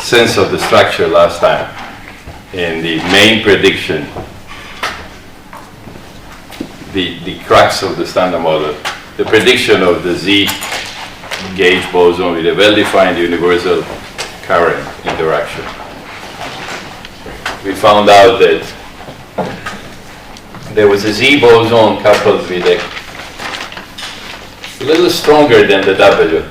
sense of the structure last time in the main prediction, the crux of the standard model, the prediction of the Z gauge boson with a well-defined universal current interaction. We found out that there was a Z boson coupled with a little stronger than the W.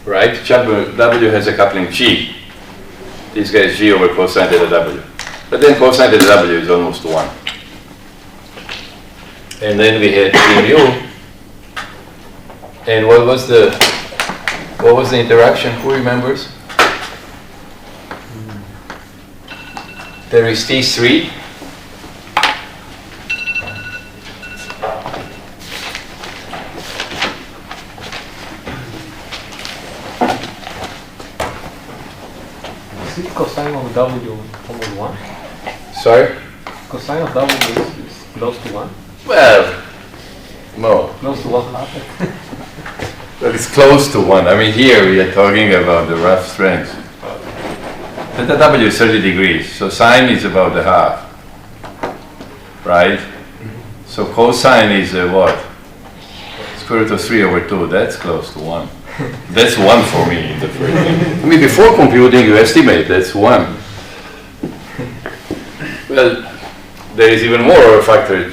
Right? W has a coupling G. This guy is G over cosine theta W. But then cosine theta W is almost 1. And then we had G mu. And what was the interaction? Who remembers? There is T3. Is it cosine of W almost 1? Sorry? Cosine of W is close to 1? Well, no. Close to 1/2? But it's close to 1. I mean, here we are talking about the rough strength. Theta W is 30 degrees, so sine is about a half. Right? So cosine is what? Square root of 3 over 2. That's close to 1. That's 1 for me in the first thing. I mean, before computing, you estimate that's 1. Well, there is even more of a factor.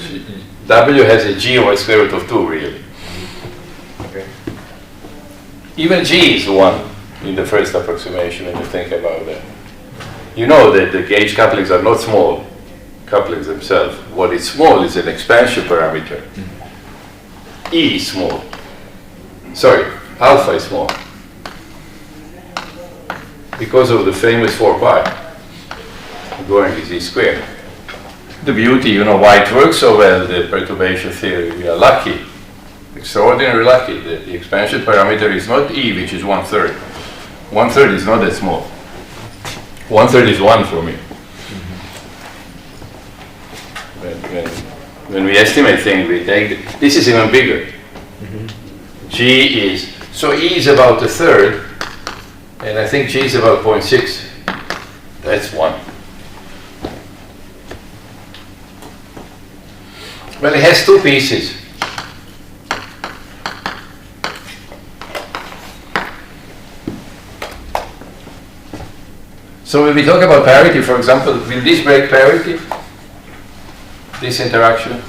W has a G over square root of 2, really. Okay. Even G is 1 in the first approximation, when you think about that. You know that the gauge couplings are not small couplings themselves. What is small is an expansion parameter. E is small. Sorry, alpha is small. Because of the famous 4 pi. Going is E squared. The beauty, you know why it works so well, the perturbation theory. We are lucky, extraordinarily lucky, that the expansion parameter is not E, which is 1/3. 1/3 is not that small. 1/3 is 1 for me. When we estimate things, we take, this is even bigger. G is, so E is about 1/3, and I think G is about 0.6. That's 1. Well, it has 2 pieces. So when we talk about parity, for example, will this break parity? This interaction?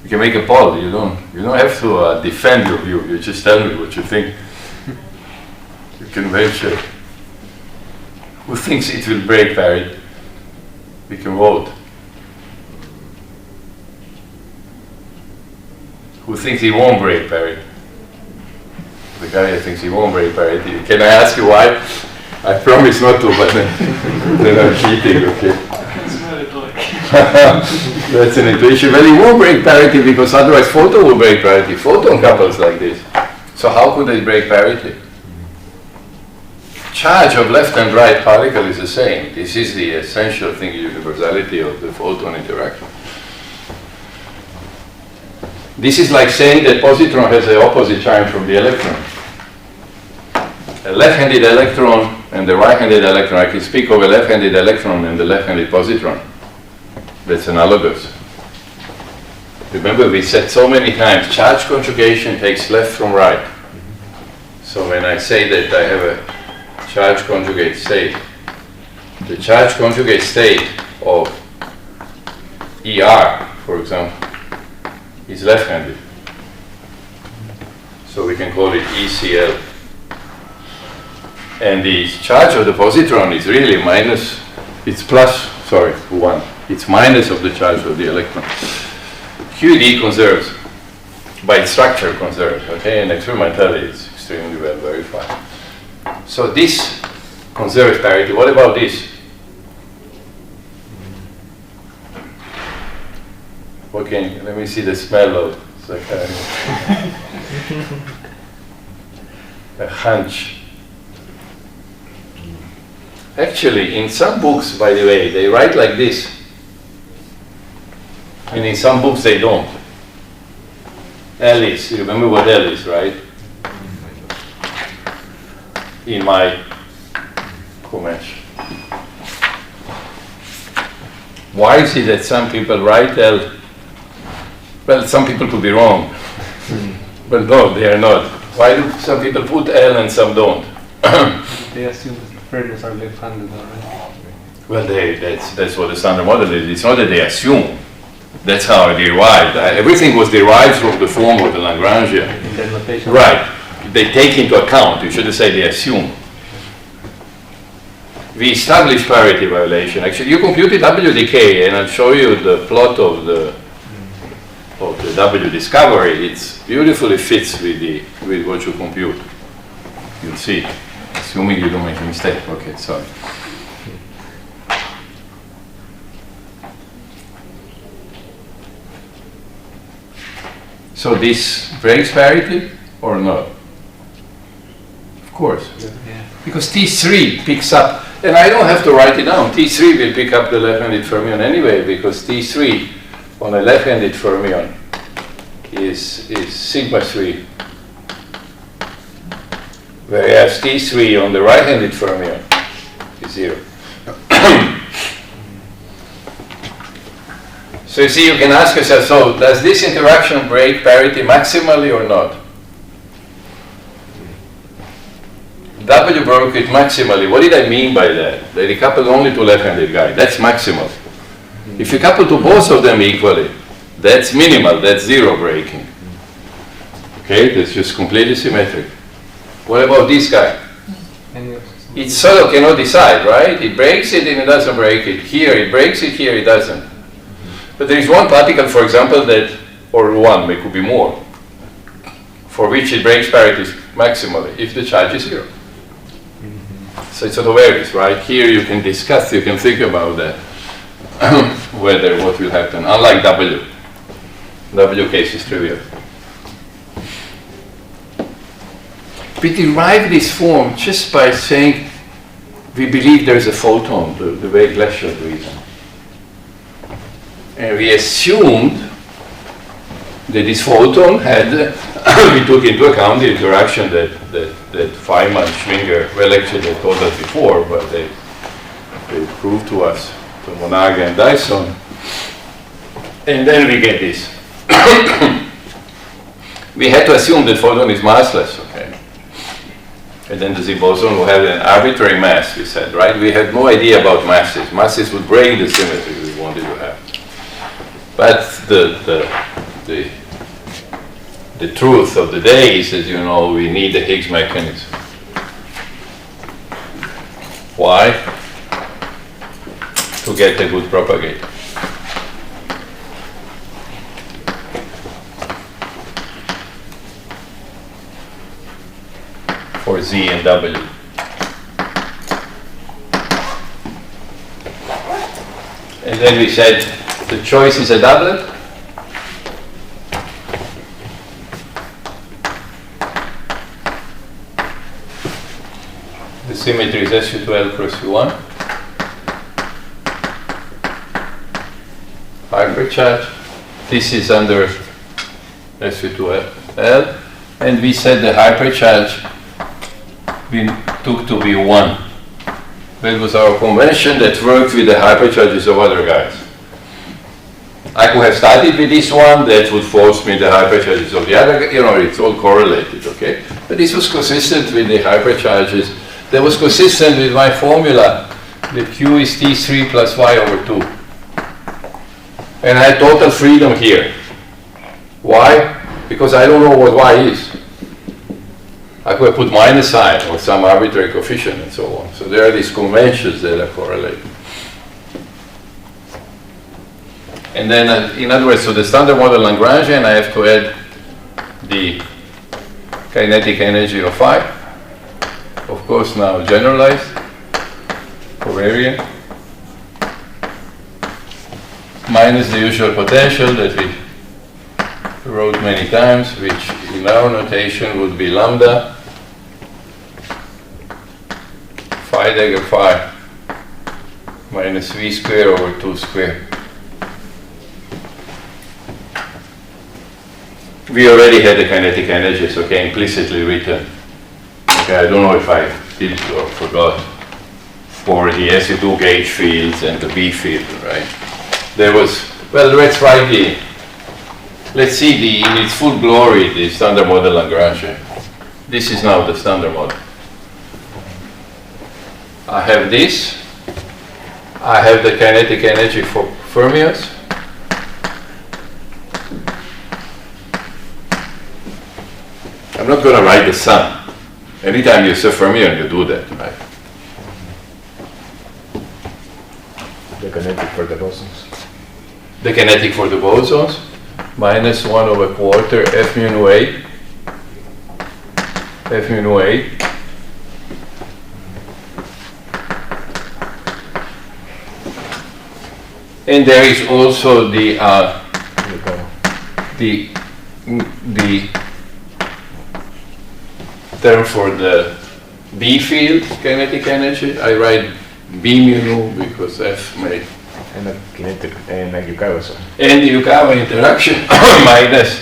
You can make a poll. You don't have to defend your view. You just tell me what you think. You can venture. Who thinks it will break parity? We can vote. Who thinks he won't break parity? The guy who thinks he won't break parity. Can I ask you why? I promise not to, but then I'm cheating, okay? That's an intuition. Well, he won't break parity because otherwise photon will break parity. Photon couples like this. So how could they break parity? Charge of left and right particle is the same. This is the essential thing, universality of the photon interaction. This is like saying that positron has the opposite charge from the electron. A left-handed electron and the right-handed electron, I can speak of a left-handed electron and the left-handed positron. That's analogous. Remember, we said so many times, charge conjugation takes left from right. So when I say that I have a charge conjugate state, the charge conjugate state of ER, for example, is left-handed. So we can call it ECL. And the charge of the positron is really minus, it's plus, sorry, 1. It's minus of the charge of the electron. QED conserves, by its structure conserves, okay? And experimentally it's extremely well verified. So this conserves parity. What about this? Okay, let me see the smell of a hunch. Actually, in some books, by the way, they write like this. And in some books they don't. L is, you remember what L is, right? In my comments. Why is it that some people write L? Well, some people could be wrong. But no, they are not. Why do some people put L and some don't? They assume that the fermions are left-handed already. Well, that's what the standard model is. It's not that they assume. That's how it derived. Everything was derived from the form of the Lagrangian. In their notation. Right. They take into account. You shouldn't say they assume. We established parity violation. Actually, you computed W decay, and I'll show you the plot of the W discovery. It's beautifully fits with what you compute. You'll see. Assuming you don't make a mistake. Okay, sorry. So this breaks parity or not? Of course. Yeah. Because T3 picks up, and I don't have to write it down. T3 will pick up the left-handed fermion anyway, because T3 on a left-handed fermion is sigma 3. Whereas T3 on the right-handed fermion is 0. So you see, you can ask yourself, so does this interaction break parity maximally or not? W broke it maximally. What did I mean by that? They decoupled only to left-handed guy. That's maximal. If you couple to both of them equally, that's minimal. That's 0 breaking. Okay, that's just completely symmetric. What about this guy? It sort of cannot decide, right? It breaks it and it doesn't break it. Here it breaks it, here it doesn't. But there is one particle, for example, that, or one, it could be more, for which it breaks parity maximally if the charge is 0. So it sort of varies, right? Here you can discuss, you can think about that, whether what will happen, unlike W. W case is trivial. We derive this form just by saying we believe there's a photon, the very Glashow reason. And we assumed that this photon had, we took into account the interaction that Feynman, Schwinger, well actually they told us before, but they proved to us, to Monaga and Dyson. And then we get this. We had to assume that photon is massless, okay? And then the Z boson will have an arbitrary mass, we said, right? We had no idea about masses. Masses would break the symmetry we wanted to have. But the truth of the day is that, you know, we need the Higgs mechanism. Why? To get a good propagator. For Z and W. And then we said the choice is a doublet. The symmetry is SU2L cross U1. Hypercharge. This is under SU2L. And we said the hypercharge we took to be 1. That was our convention that worked with the hypercharges of other guys. I could have started with this one, that would force me the hypercharges of the other, you know, it's all correlated, okay? But this was consistent with the hypercharges. That was consistent with my formula that Q is T3 plus Y over 2. And I had total freedom here. Why? Because I don't know what Y is. I could have put minus sign or some arbitrary coefficient and so on. So there are these conventions that are correlated. And then, in other words, so the standard model Lagrangian, I have to add the kinetic energy of phi. Of course, now generalized, covariant, minus the usual potential that we wrote many times, which in our notation would be lambda phi dagger phi minus v square over 2 square. we already had the kinetic energies, okay, implicitly written. Okay, I don't know if I did or forgot, for the SU2 gauge fields and the B field, right? There was, well, let's write let's see in its full glory, the standard model Lagrange. This is now the standard model. I have this. I have the kinetic energy for fermions. I'm not going to write the sum. Anytime you say fermion, you do that, right? The kinetic for the bosons. The kinetic for the bosons, minus 1/4 F mu nu A. F mu nu A. And there is also the term for the B field kinetic energy. I write B mu nu because F may. And the kinetic and the Yukawa. And the Yukawa interaction minus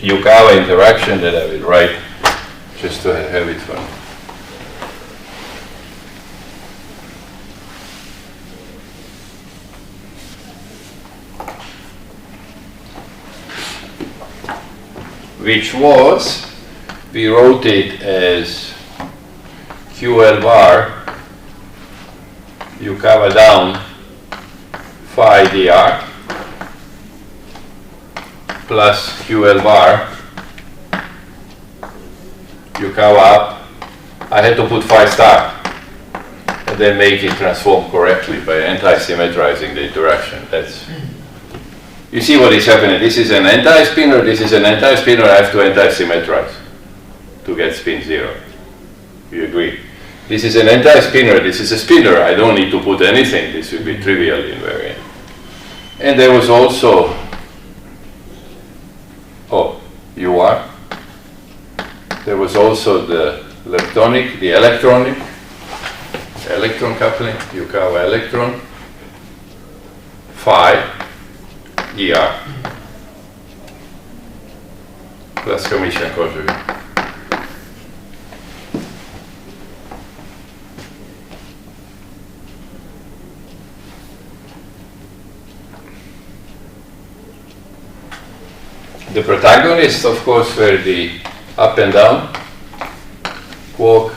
Yukawa interaction that I will write just to have it fun. Which was, we wrote it as QL bar Yukawa down phi dr plus QL bar Yukawa up. I had to put phi star and then make it transform correctly by anti-symmetrizing the interaction. That's, you see what is happening. This is an anti-spinner, this is an anti-spinner. I have to anti-symmetrize to get spin 0. You agree? This is an anti-spinner, this is a spinner. I don't need to put anything. This will be trivial invariant. And there was also, UR. There was also the electron coupling, Yukawa electron, phi, ER, plus Commission conjugate. The protagonists, of course, were the up and down, quark,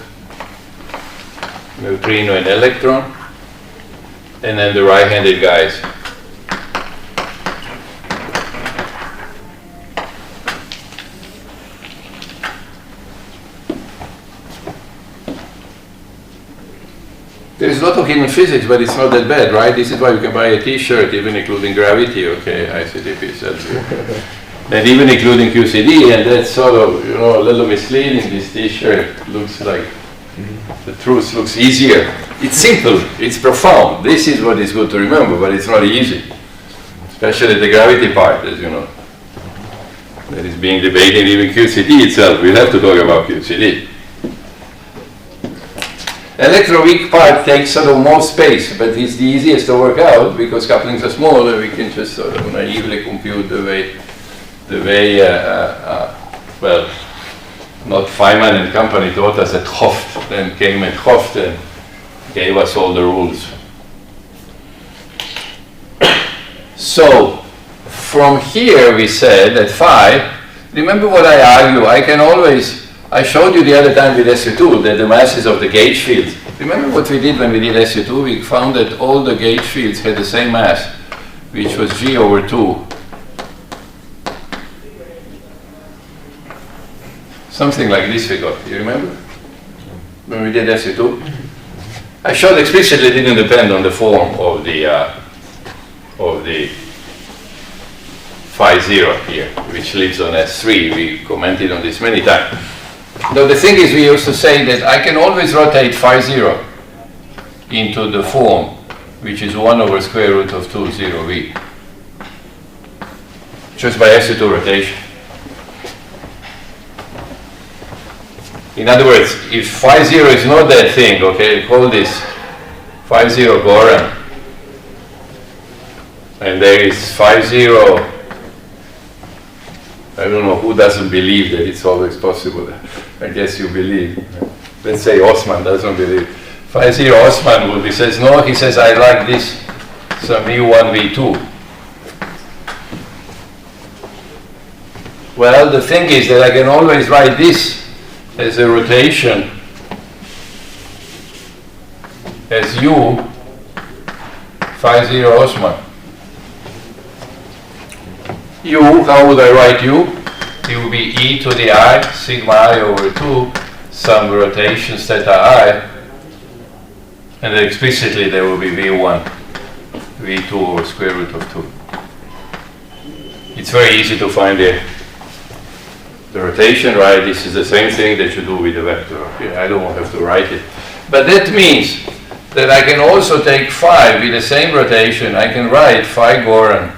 neutrino, and electron, and then the right-handed guys. There's a lot of hidden physics, but it's not that bad, right? This is why you can buy a T-shirt, even including gravity, okay, ICTP sells you. And even including QCD, and that's sort of, a little misleading. This T-shirt looks like the truth looks easier. It's simple, it's profound. This is what is good to remember, but it's not easy. Especially the gravity part, as you know. That is being debated even QCD itself. We'll have to talk about QCD. Electroweak part takes sort of more space, but it's the easiest to work out because couplings are small and we can just sort of naively compute the way, well, not Feynman and company taught us at Hooft, then came at Hooft and gave us all the rules. So, from here we said that phi, remember what I argue, I showed you the other time with SU2 that the masses of the gauge fields, remember what we did when we did SU2? We found that all the gauge fields had the same mass, which was G/2. Something like this we got, you remember? When we did SU2? I showed explicitly it didn't depend on the form of the phi 0 here, which lives on S3. We commented on this many times. Now the thing is, we used to say that I can always rotate phi 0 into the form, which is 1/√2 0V, just by SU2 rotation. In other words, if phi 0 is not that thing, okay, call this phi 0 Goran, and there is phi 0 I don't know who doesn't believe that it's always possible. I guess you believe. Let's say Osman doesn't believe. If I see Osman would be says no, he says I like this, some V1, V2. Well, the thing is that I can always write this as a rotation as U phi 0 Osman. U, how would I write U? It would be e to the I, sigma I over 2, some rotations theta I, and then explicitly there will be V1, V2 over square root of 2. It's very easy to find the rotation, right? This is the same thing that you do with the vector. Okay? I don't have to write it. But that means that I can also take phi with the same rotation. I can write phi Goran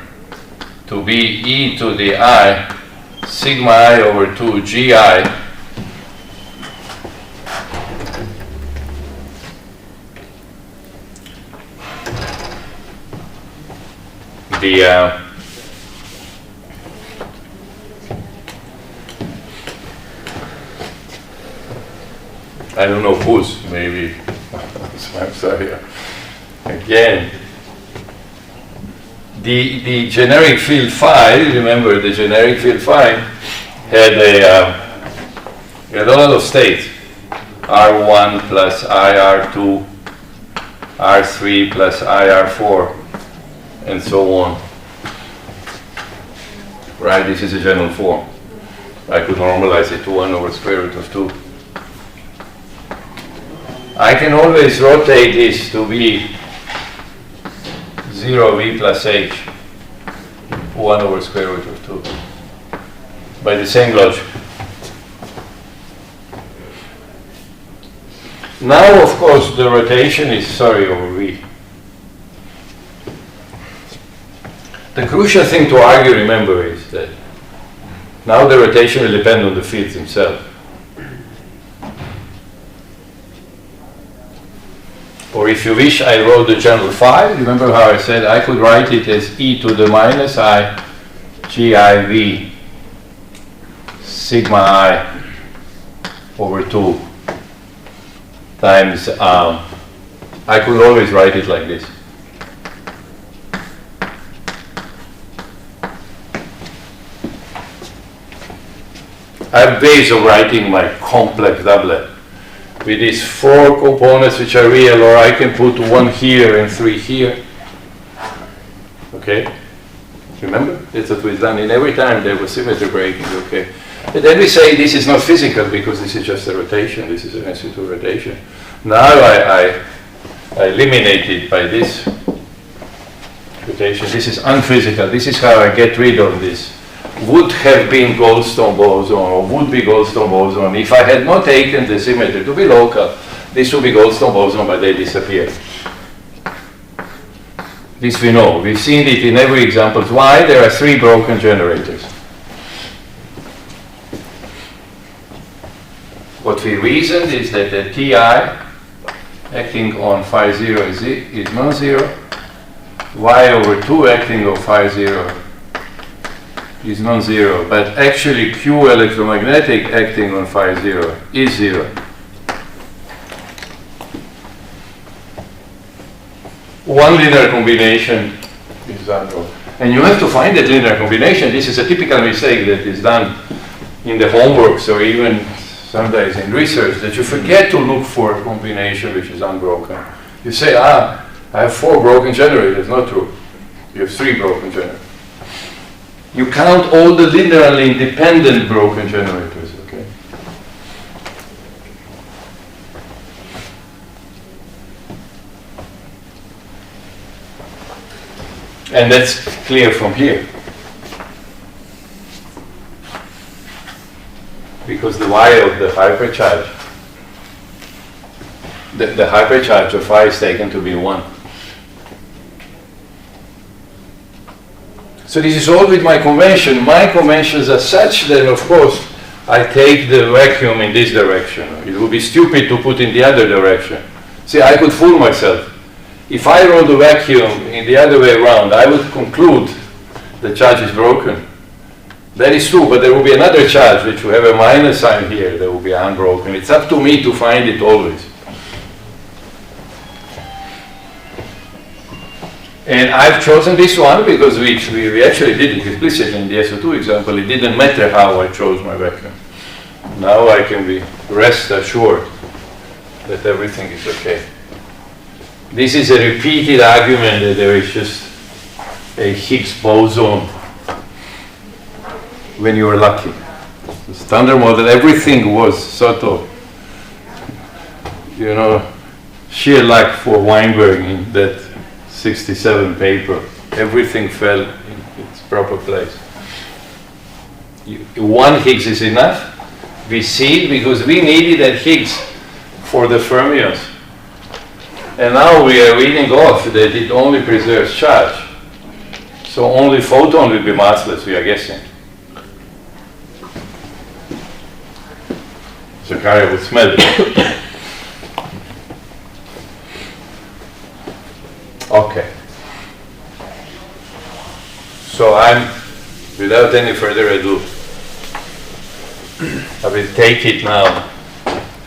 to be e to the I sigma I over 2 gi the I don't know whose, maybe I'm sorry again. The generic field phi, remember the generic field phi had a lot of states. R1 plus IR2, R3 plus IR4, and so on. Right, this is a general form. I could normalize it to 1 over square root of 2. I can always rotate this to be 0V plus H, 1 over square root of 2, by the same logic. Now, of course, the rotation is, over V. The crucial thing to argue, remember, is that now the rotation will depend on the fields themselves. Or if you wish, I wrote the general phi. Remember how I said I could write it as e to the minus I GIV sigma I over 2 times, I could always write it like this. I have ways of writing my complex doublet with these 4 components which are real, or I can put 1 here and 3 here. Okay? Remember? That's what we've done. In every time there was symmetry breaking. Okay? But then we say this is not physical because this is just a rotation. This is an S2 rotation. Now I eliminate it by this rotation. This is unphysical. This is how I get rid of this. Would have been Goldstone boson, or would be Goldstone boson if I had not taken the symmetry to be local. This would be Goldstone boson, but they disappear. This we know. We've seen it in every example. Why? There are 3 broken generators. What we reasoned is that the Ti acting on phi 0 is non-zero. Y over 2 acting on phi 0 is non-zero, but actually Q electromagnetic acting on phi 0 is 0. One linear combination is unbroken. And you have to find that linear combination. This is a typical mistake that is done in the homeworks or even sometimes in research, that you forget to look for a combination which is unbroken. You say, I have 4 broken generators. Not true. You have 3 broken generators. You count all the linearly independent broken generators, okay? And that's clear from here. Because the Y of the hypercharge, the hypercharge of phi is taken to be 1. So this is all with my convention. My conventions are such that, of course, I take the vacuum in this direction. It would be stupid to put in the other direction. See, I could fool myself. If I roll the vacuum in the other way around, I would conclude the charge is broken. That is true, but there will be another charge which will have a minus sign here that will be unbroken. It's up to me to find it always. And I've chosen this one because we actually did it explicitly in the SO2 example. It didn't matter how I chose my vacuum. Now I can be rest assured that everything is okay. This is a repeated argument that there is just a Higgs boson when you are lucky. The standard model, everything was sort of, you know, sheer luck for Weinberg in that 67 paper. Everything fell in its proper place. One Higgs is enough. We see it because we needed that Higgs for the fermions. And now we are reading off that it only preserves charge. So only photon will be massless, we are guessing. Zakaria would smell it. Okay. So without any further ado, I will take it now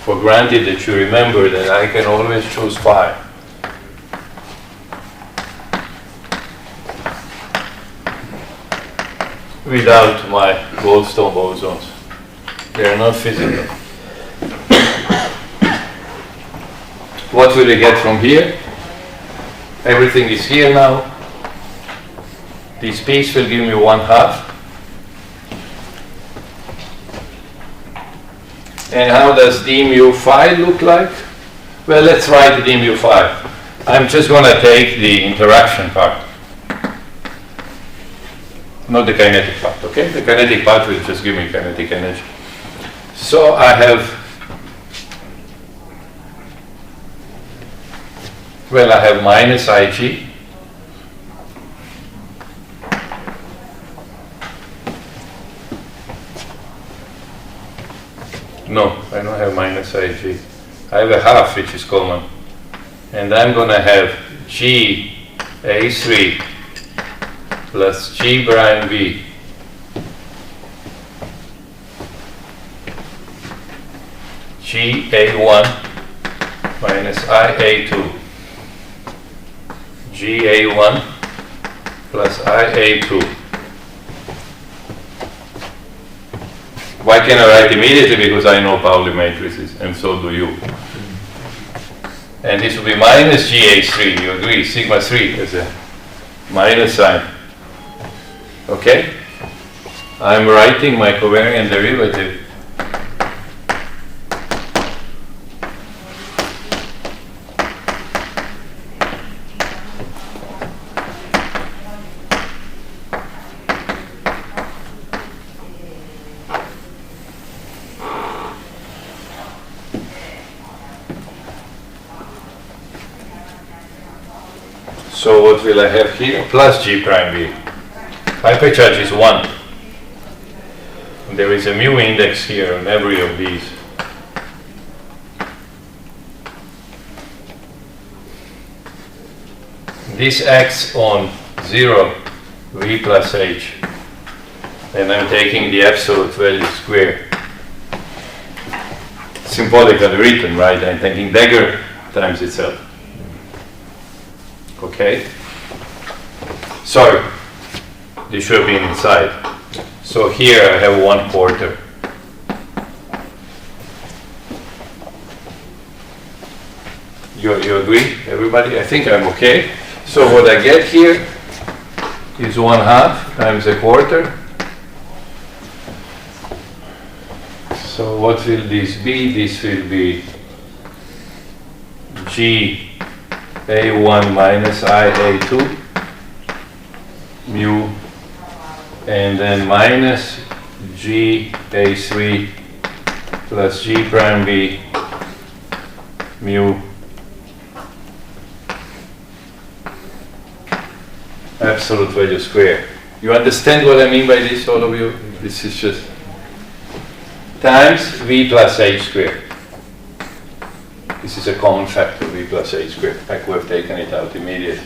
for granted that you remember that I can always choose phi. Without my Goldstone bosons. They are not physical. What will we get from here? Everything is here now. This piece will give me 1/2. And how does d mu phi look like? Well, let's write d mu phi. I'm just going to take the interaction part, not the kinetic part, okay? The kinetic part will just give me kinetic energy. So I have minus Ig. No, I don't have minus Ig. I have a half, which is common. And I'm going to have G A3 plus G prime B G A1 minus I A2 G A1 plus I A2. Why can I write immediately? Because I know Pauli matrices, and so do you. And this will be minus GA3, you agree? Sigma 3 is a minus sign. Okay? I'm writing my covariant derivative. So what will I have here? Plus G prime B. Hypercharge is 1. And there is a mu index here on every of these. This acts on 0 V plus H. And I'm taking the absolute value square. Symbolically written, right? I'm taking dagger times itself. Okay? Sorry, this should have been inside. So here I have 1/4. You agree, everybody? I think I'm okay. So what I get here is 1/2 times 1/4. So what will this be? This will be G A1 minus I A2 mu, and then minus G A3 plus G prime B mu absolute value square. You understand what I mean by this, all of you? This is just times V plus H squared. This is a common factor, V plus H squared. I could have taken it out immediately.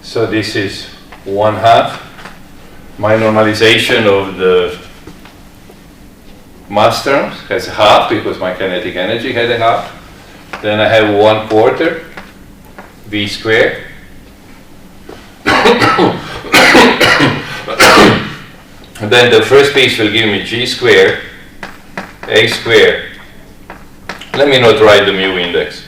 So this is 1/2. My normalization of the mass terms has half because my kinetic energy had a half. Then I have 1/4 v squared. And then the first piece will give me g squared, a squared. Let me not write the mu index.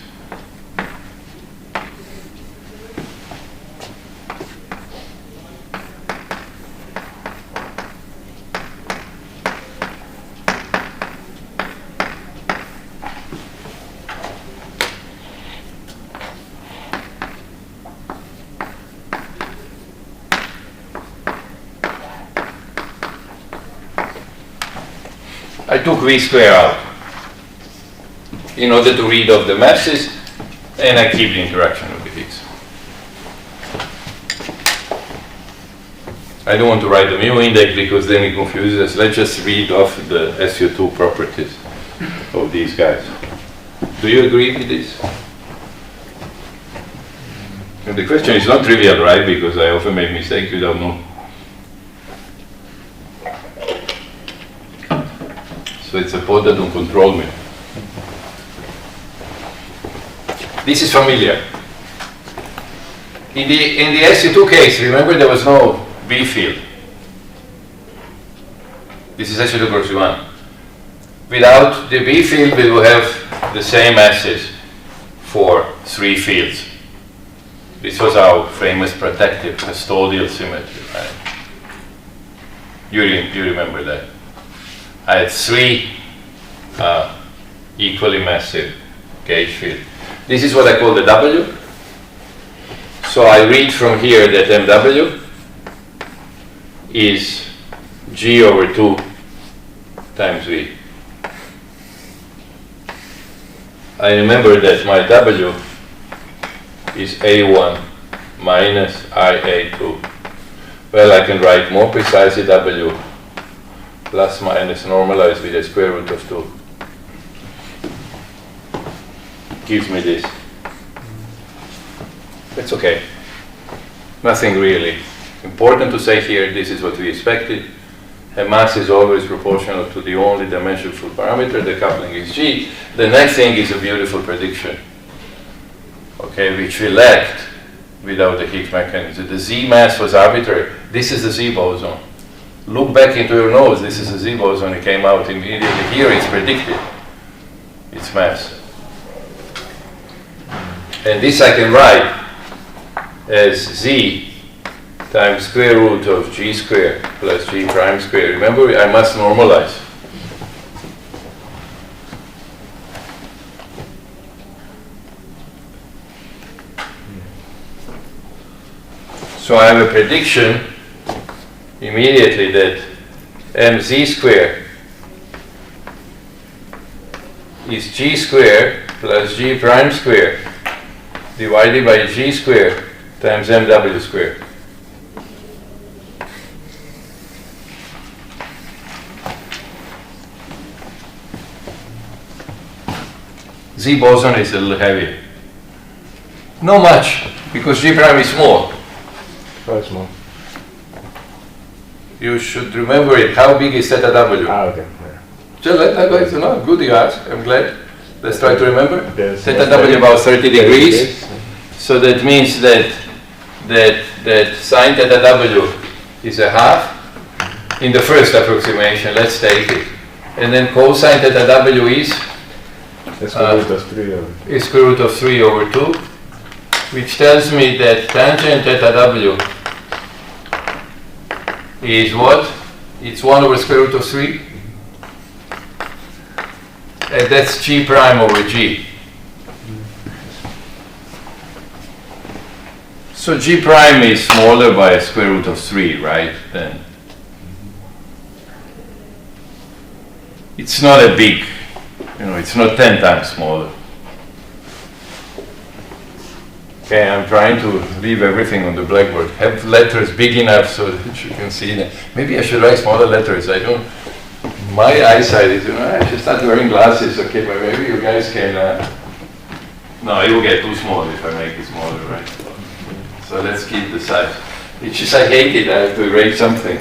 I took v squared out in order to read off the masses, and I keep the interaction with the Higgs. I don't want to write the mu index because then it confuses us. Let's just read off the SU2 properties of these guys. Do you agree with this? And the question is not trivial, right? Because I often make mistakes without knowing. So it's a pod that don't control me. This is familiar. In the SU2 case, remember there was no B field. This is SU2 cross U1. Without the B field, we will have the same masses for 3 fields. This was our famous protective custodial symmetry, right? You remember that. I had 3 equally massive gauge fields. This is what I call the W. So I read from here that MW is G over 2 times V. I remember that my W is A1 minus IA2. Well, I can write more precisely W plus minus normalized with the square root of 2. Gives me this. It's okay. Nothing really important to say here. This is what we expected. A mass is always proportional to the only dimensionful parameter. The coupling is G. The next thing is a beautiful prediction, okay, which we lacked without the Higgs mechanism. The Z mass was arbitrary. This is the Z boson. Look back into your nose. This is a Z boson. It came out immediately. Here it's predicted. Its mass. And this I can write as Z times square root of G squared plus G prime squared. Remember, I must normalize. So I have a prediction immediately that mz squared is G squared plus G prime squared divided by G squared times MW squared. Z boson is a little heavier. Not much, because G prime is small. Very small. You should remember it. How big is theta W? Ah, okay. Yeah. So I'd like to know. Good you ask. I'm glad. Let's try to remember. There's Theta W about 30 degrees. Yeah. So that means that sine theta W is a half in the first approximation. Let's take it. And then cosine theta W is? Square root of 3 over. Is square root of 3 over 2, which tells me that tangent theta W is what? It's 1 over square root of 3. And that's G prime over G. So G prime is smaller by a square root of 3, right? Then it's not a big, it's not 10 times smaller. Okay, I'm trying to leave everything on the blackboard. Have letters big enough so that you can see them. Maybe I should write smaller letters. I don't. My eyesight is, I should start wearing glasses. Okay, but maybe you guys can. No, it will get too small if I make it smaller, right? So let's keep the size. It's just I hate it, I have to erase something.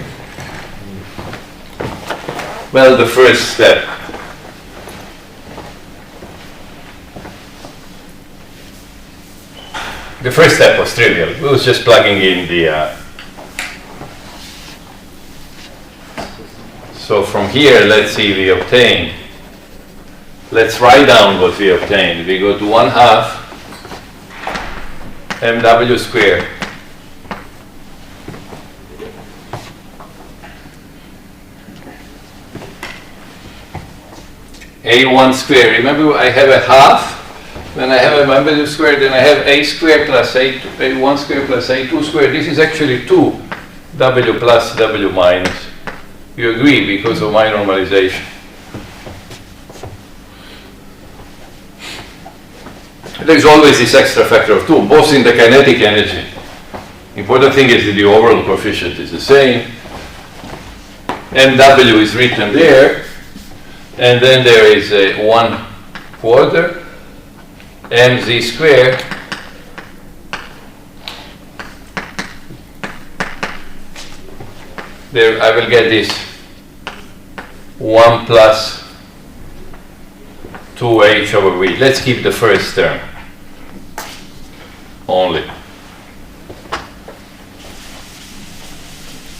Well, the first step. The first step was trivial. It was just plugging in the... So from here, let's see, we obtained. Let's write down what we obtained. We go to 1/2 mw squared a1 squared. Remember, I have a half. When I have a mw squared, then I have a squared plus a1 squared plus a2 squared. This is actually 2w plus w minus. You agree because of my normalization. There's always this extra factor of 2, both in the kinetic energy. Important thing is that the overall coefficient is the same. mw is written there. And then there is a 1/4 mz squared there I will get this 1 plus 2h over v. Let's keep the first term only.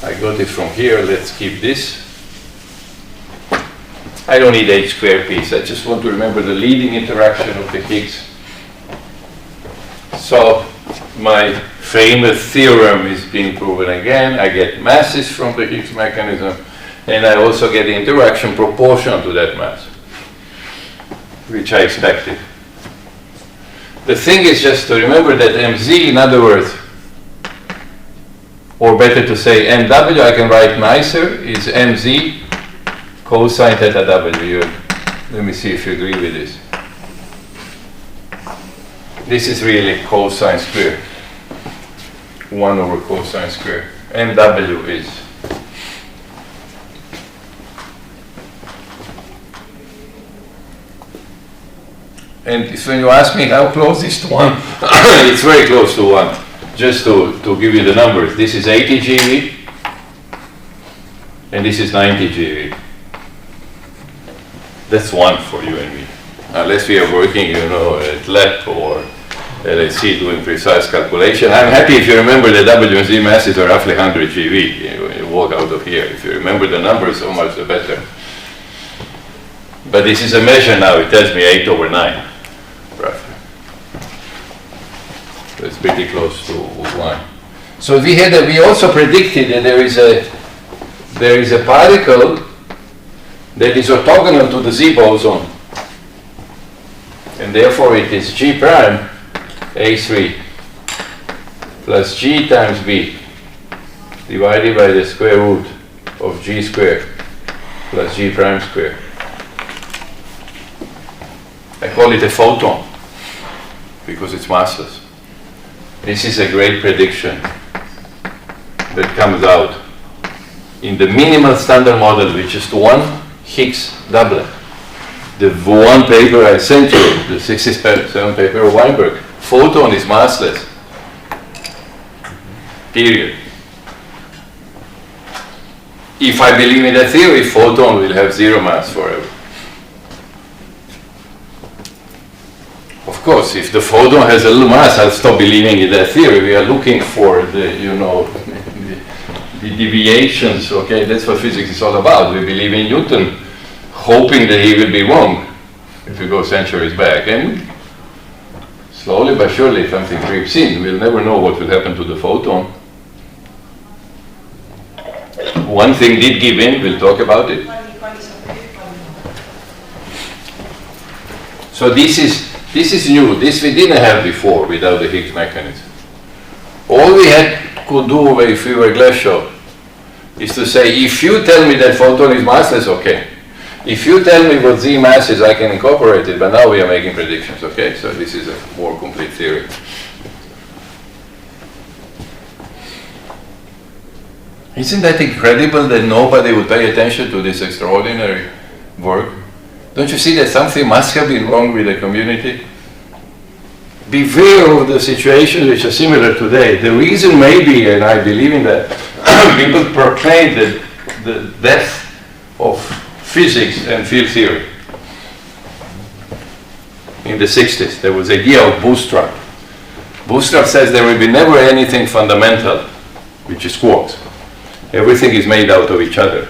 I got it from here, let's keep this. I don't need h squared piece, I just want to remember the leading interaction of the Higgs. So my famous theorem is being proven again. I get masses from the Higgs mechanism, and I also get the interaction proportional to that mass, which I expected. The thing is just to remember that mz, in other words, or better to say mw, I can write nicer, is mz cosine theta w. Let me see if you agree with this. This is really cosine squared. 1 over cosine squared. mw is and when you ask me how close is to 1, it's very close to 1. Just to give you the numbers, this is 80 GeV and this is 90 GeV. That's 1 for you and me. Unless we are working, you know, at LEP or LHC doing precise calculation. I'm happy if you remember the W and Z masses are roughly 100 GeV when you walk out of here. If you remember the numbers, so much the better. But this is a measure now. It tells me 8 over 9, roughly. So it's pretty close to 1. So we also predicted that there is a particle that is orthogonal to the Z boson, and therefore it is G prime A3 plus G times B divided by the square root of G squared plus G prime squared. I call it a photon because it's massless. This is a great prediction that comes out in the minimal standard model with just one Higgs doublet. The one paper I sent you, the 67 paper of Weinberg, photon is massless. Period. If I believe in that theory, photon will have zero mass forever. Of course, if the photon has a little mass, I'll stop believing in that theory. We are looking for the, you know, the deviations, okay? That's what physics is all about. We believe in Newton, hoping that he will be wrong if we go centuries back. And slowly but surely something creeps in. We'll never know what will happen to the photon. One thing did give in, we'll talk about it. So this is new. This we didn't have before without the Higgs mechanism. All we could do if we were Glashow is to say, if you tell me that photon is massless, okay. If you tell me what Z mass is, I can incorporate it, but now we are making predictions, okay? So this is a more complete theory. Isn't that incredible that nobody would pay attention to this extraordinary work? Don't you see that something must have been wrong with the community? beware of the situations which are similar today. The reason may be, and I believe in that, people proclaim the death of physics and field theory. In the 60s, there was the idea of bootstrap. Bootstrap says there will be never anything fundamental, which is quarks. Everything is made out of each other.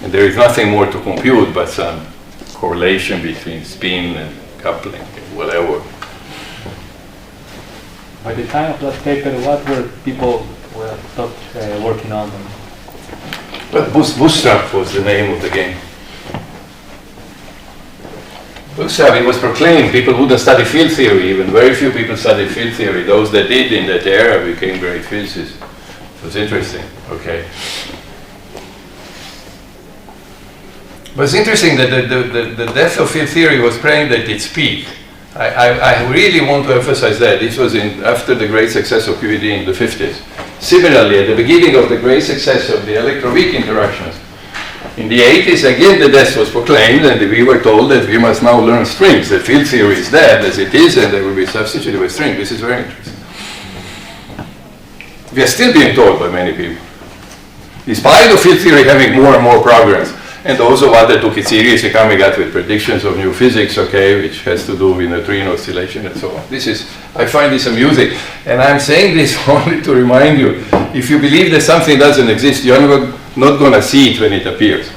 And there is nothing more to compute but some correlation between spin and coupling and whatever. By the time of that paper, what were people working on? But bootstrap was the name of the game. Bootstrap, it was proclaimed people wouldn't study field theory, even very few people studied field theory. Those that did in that era became great physicists. It was interesting, okay. But it's interesting that the death of field theory was praying at its peak. I really want to emphasize that. This was after the great success of QED in the 50s. Similarly, at the beginning of the great success of the electron-weak interactions, in the 80s, again, the death was proclaimed, and we were told that we must now learn strings, that field theory is dead as it is, and they will be substituted with string. This is very interesting. We are still being told by many people, despite of field theory having more and more progress, and those of us that took it seriously coming out with predictions of new physics, okay, which has to do with neutrino oscillation and so on. I find this amusing, and I'm saying this only to remind you, if you believe that something doesn't exist, you're not going to see it when it appears.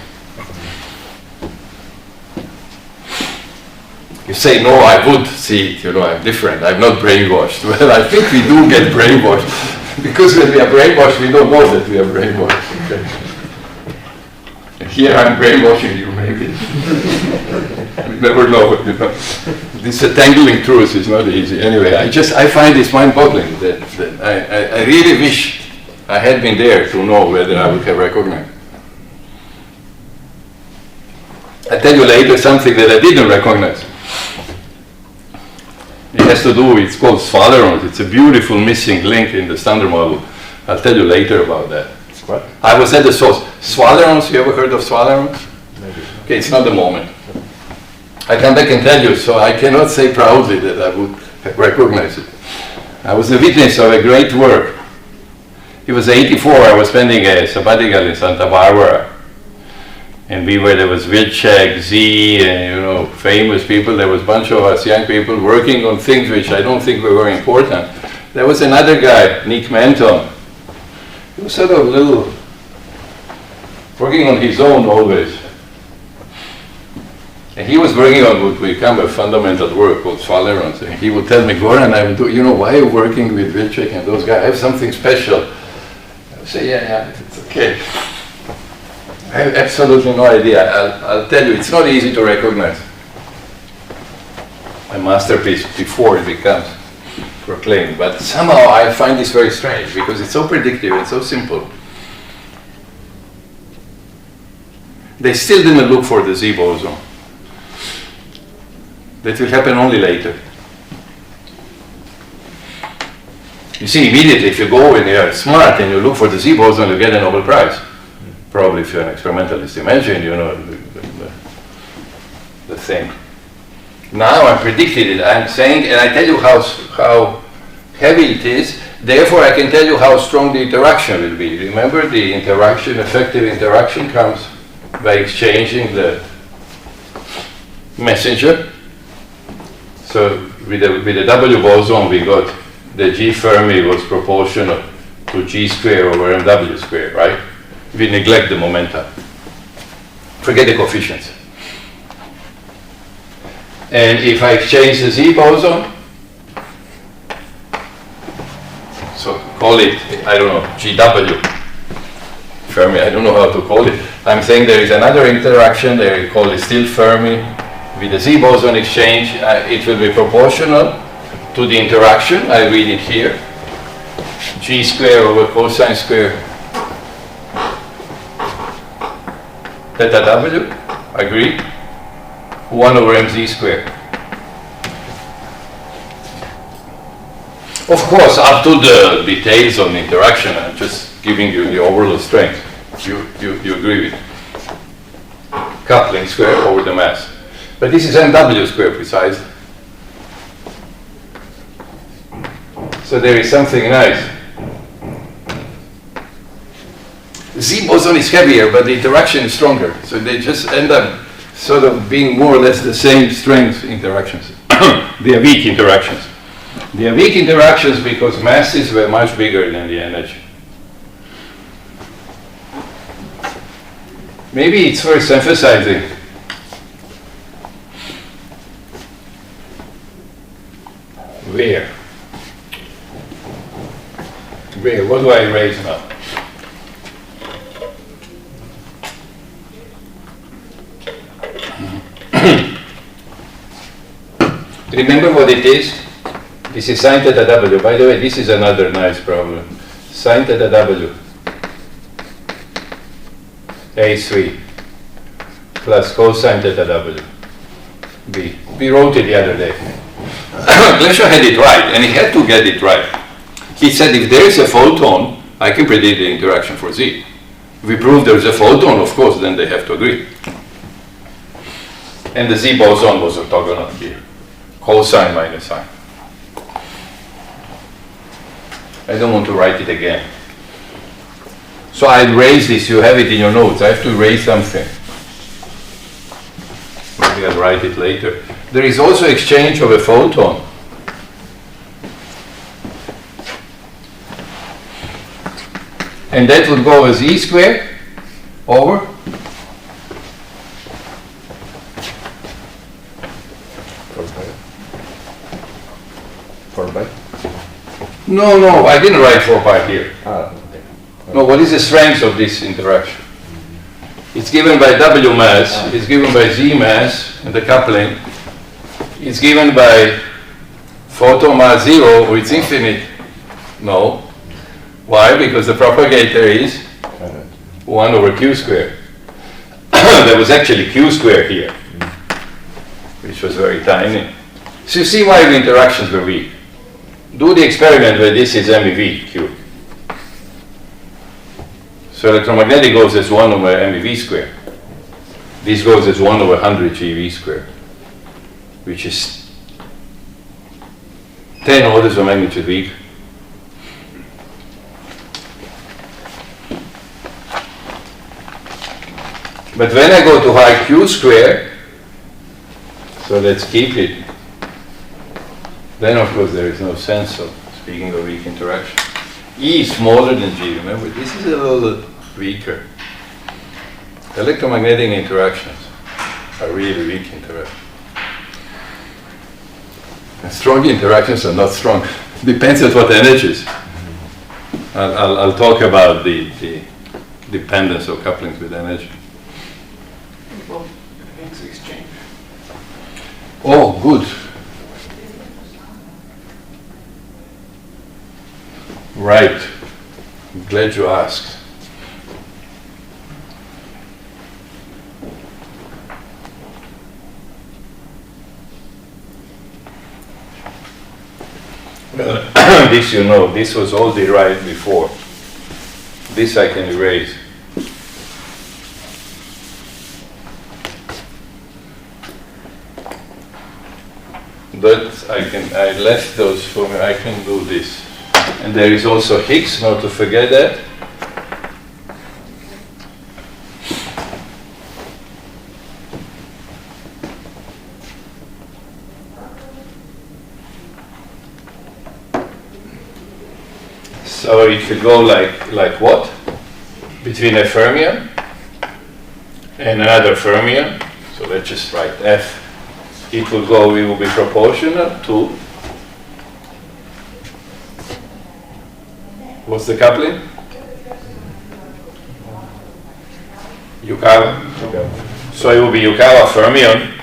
You say, no, I would see it, I'm different, I'm not brainwashed. Well, I think we do get brainwashed, because when we are brainwashed, we don't know that we are brainwashed. Okay? And here I'm brainwashing you, maybe. You never know, This tangling truth is not easy. Anyway, I find this mind-boggling that I really wish I had been there to know whether I would have recognized. I'll tell you later something that I didn't recognize. It has to do with, it's called sphalerons. It's a beautiful missing link in the standard model. I'll tell you later about that. What? I was at the source. Sphalerons, you ever heard of sphalerons? Maybe. Okay, it's not the moment. I come back and tell you, so I cannot say proudly that I would recognize it. I was the witness of a great work. It was 84, I was spending a sabbatical in Santa Barbara. And there was Wilczek, Z, and famous people. There was a bunch of us young people working on things which I don't think were very important. There was another guy, Nick Manton. He was sort of working on his own always. And he was working on what would become a fundamental work called sphalerons. And he would tell me, Goran, why are you working with Wilczek and those guys? I have something special. I would say, yeah, it's okay. I have absolutely no idea. I'll tell you, it's not easy to recognize a masterpiece before it becomes proclaimed. But somehow I find this very strange because it's so predictive and so simple. They still didn't look for the Z boson. That will happen only later. You see, immediately if you go and you are smart and you look for the Z boson, you get a Nobel Prize. Probably if you're an experimentalist. Imagine, the thing. Now I predicted it. I'm saying, and I tell you how heavy it is. Therefore, I can tell you how strong the interaction will be. Remember, the interaction, effective interaction, comes by exchanging the messenger. So with the W boson, we got the G Fermi was proportional to G squared over MW squared, right? We neglect the momenta. Forget the coefficients. And if I exchange the Z boson, so call it, I don't know, GW, Fermi, I don't know how to call it. I'm saying there is another interaction, they call it still Fermi. With the Z boson exchange, it will be proportional to the interaction. I read it here. G squared over cosine squared theta W, agree? 1 over mz squared. Of course, up to the details on the interaction, I'm just giving you the overall strength. You agree with it. Coupling square over the mass. But this is mw squared precisely. So there is something nice. Z boson is heavier, but the interaction is stronger. So they just end up sort of being more or less the same strength interactions. They are weak interactions. They are weak interactions because masses were much bigger than the energy. Maybe it's worth emphasizing where. What do I erase now? Remember what it is? This is sine theta w. By the way, this is another nice problem. Sine theta w A3 plus cosine theta w B. We wrote it the other day. Glesher had it right, and he had to get it right. He said if there is a photon, I can predict the interaction for Z. If we prove there is a photon, of course, then they have to agree. And the Z boson was orthogonal here. Cosine minus sine. I don't want to write it again. So I'll erase this, you have it in your notes. I have to erase something. Maybe I'll write it later. There is also exchange of a photon. And that would go as E squared over 4 pi? No, I didn't write 4 pi here. Ah, okay. No, what is the strength of this interaction? It's given by W mass, it's given by Z mass, and the coupling. It's given by photon mass 0, or it's infinite. No. Why? Because the propagator is 1 over q squared. There was actually q squared here, which was very tiny. So you see why the interactions were weak. Do the experiment where this is MeV cubed. So electromagnetic goes as 1 over MeV squared. This goes as 1 over 100 GeV squared, which is 10 orders of magnitude weak. But when I go to high q squared, so let's keep it, then of course there is no sense of speaking of weak interaction. E is smaller than G, remember? This is a little weaker. Electromagnetic interactions are really weak interactions. And strong interactions are not strong. Depends on what energies. I'll talk about the dependence of couplings with energy. Well, Higgs exchange. Oh, good. Right. I'm glad you asked. Well, this you know, this was all derived before. This I can erase. But I left those for me, I can do this. And there is also Higgs, not to forget that. So it will go like what? Between a fermion and another fermion. So let's just write F. It will be proportional to, what's the coupling? Yukawa. So it will be Yukawa fermion.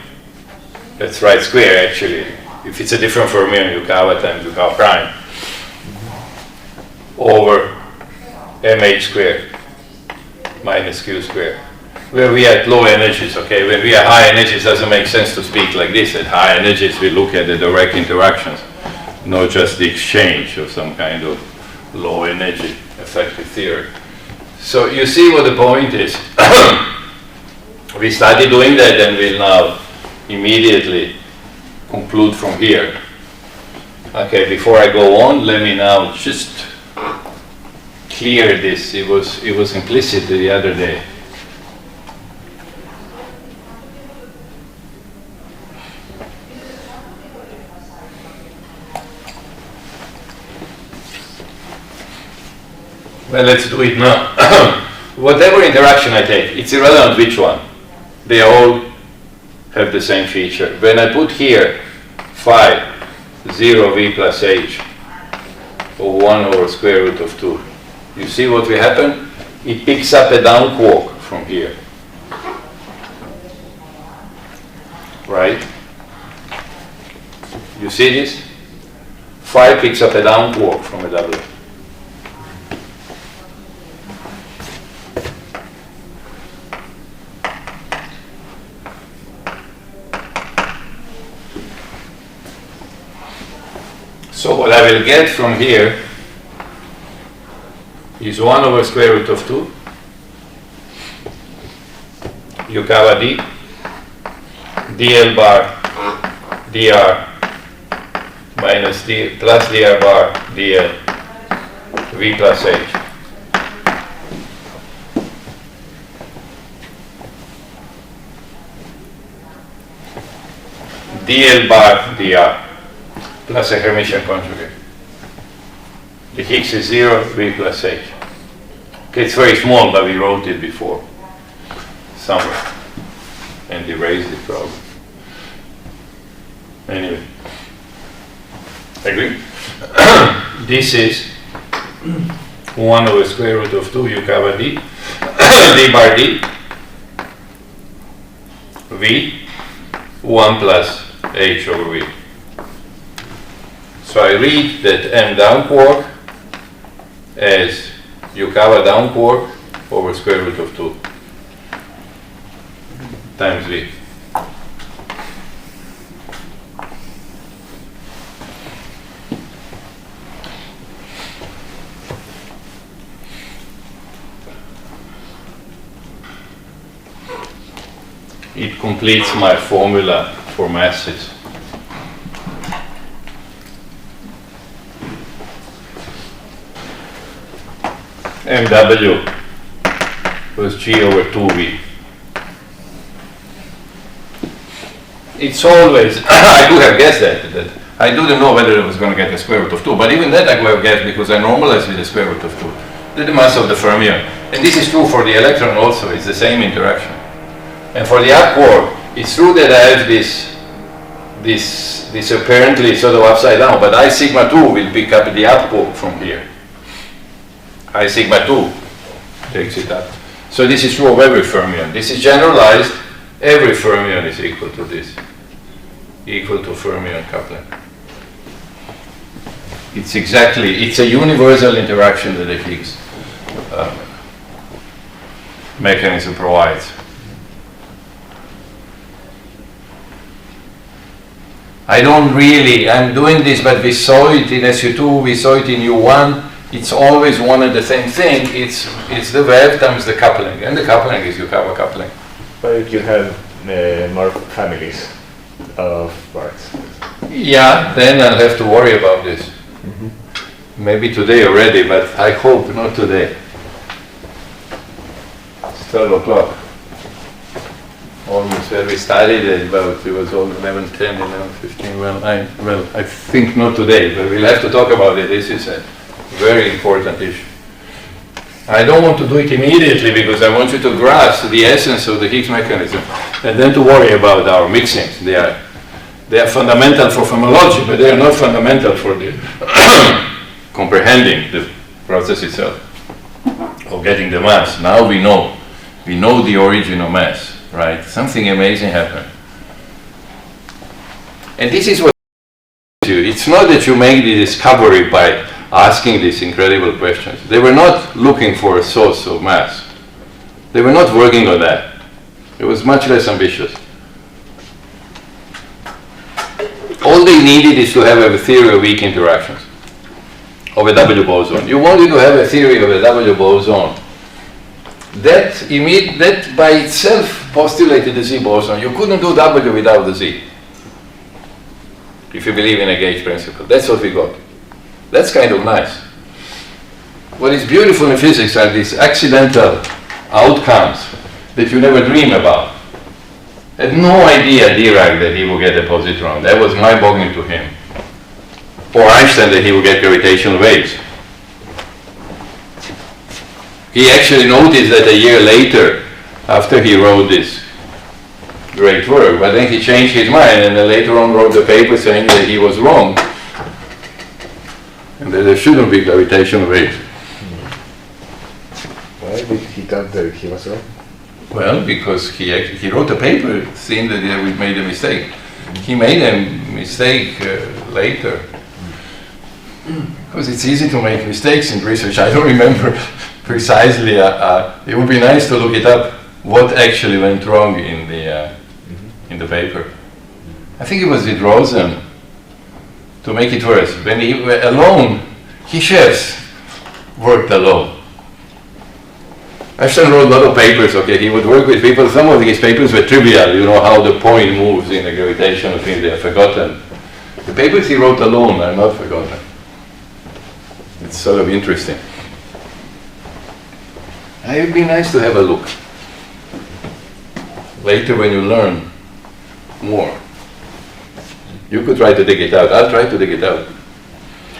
Let's write square actually. If it's a different fermion, Yukawa times Yukawa prime over mh squared minus q squared. Where we are at low energies, okay? When we are high energies, it doesn't make sense to speak like this. At high energies, we look at the direct interactions, not just the exchange of some kind of low energy effective theory. So you see what the point is. We started doing that, and we'll now immediately conclude from here. Okay, before I go on, let me now just clear this. It was implicit the other day. Well, let's do it now. Whatever interaction I take, it's irrelevant which one. They all have the same feature. When I put here phi 0 v plus h, or 1 over square root of 2, you see what will happen? It picks up a down quark from here. Right? You see this? Phi picks up a down quark from a doublet. So what I will get from here is 1 over square root of 2 u kappa d dl bar dr minus d plus dr bar dl v plus h. dl bar dr plus a Hermitian conjugate. The Higgs is 0, v plus h. Okay, it's very small, but we wrote it before somewhere and erased it probably. Anyway, agree? This is 1 over square root of 2 u kappa d d bar d v 1 plus h over v. So I read that m down quark as u kappa down quark over square root of 2 times v. It completes my formula for masses. mw was g over 2v. It's always, I could have guessed that I didn't know whether it was going to get the square root of 2, but even that I could have guessed because I normalized with the square root of 2. The mass of the fermion. And this is true for the electron also, it's the same interaction. And for the Antiquark, it's true that I have this apparently sort of upside down, but I sigma 2 will pick up the Antiquark from here. I sigma 2 takes it up. So this is true of every fermion. This is generalized. Every fermion is equal to this, equal to fermion coupling. It's a universal interaction that the Higgs mechanism provides. I'm doing this, but we saw it in SU2, we saw it in U1. It's always one and the same thing. It's the wave times the coupling, and the coupling is U kappa coupling. But you have more families of parts. Yeah, then I'll have to worry about this. Mm-hmm. Maybe today already, but I hope not today. It's 12 o'clock. Almost where we studied it, but it was all 11:10, 11:15. Well, I think not today, but we'll have to talk about it. This is a very important issue. I don't want to do it immediately because I want you to grasp the essence of the Higgs mechanism and then to worry about our mixings. They are fundamental for phenomenology, but they are not fundamental for the comprehending the process itself of getting the mass. Now we know the origin of mass, right? Something amazing happened. And this is what it's not that you make the discovery by asking these incredible questions. They were not looking for a source of mass. They were not working on that. It was much less ambitious. All they needed is to have a theory of weak interactions, of a W boson. You wanted to have a theory of a W boson. That by itself postulated the Z boson. You couldn't do W without the Z. if you believe in a gauge principle. That's what we got. That's kind of nice. What is beautiful in physics are these accidental outcomes that you never dream about. Had no idea, Dirac, that he would get a positron. That was mind-boggling to him. Or Einstein, that he would get gravitational waves. He actually noticed that a year later, after he wrote this great work, but then he changed his mind and then later on wrote the paper saying that he was wrong and that there shouldn't be gravitational waves. Why did he thought that he was wrong? Well, because he wrote a paper saying that we made a mistake. He made a mistake later. Because it's easy to make mistakes in research. I don't remember precisely. It would be nice to look it up, what actually went wrong in the paper. I think it was with Rosen, to make it worse. When he were alone, he just worked alone. Einstein wrote a lot of papers, okay, he would work with people. Some of his papers were trivial, you know, how the point moves in the gravitational field, they are forgotten. The papers he wrote alone are not forgotten. It's sort of interesting. It would be nice to have a look. Later when you learn more, you could try to dig it out. I'll try to dig it out.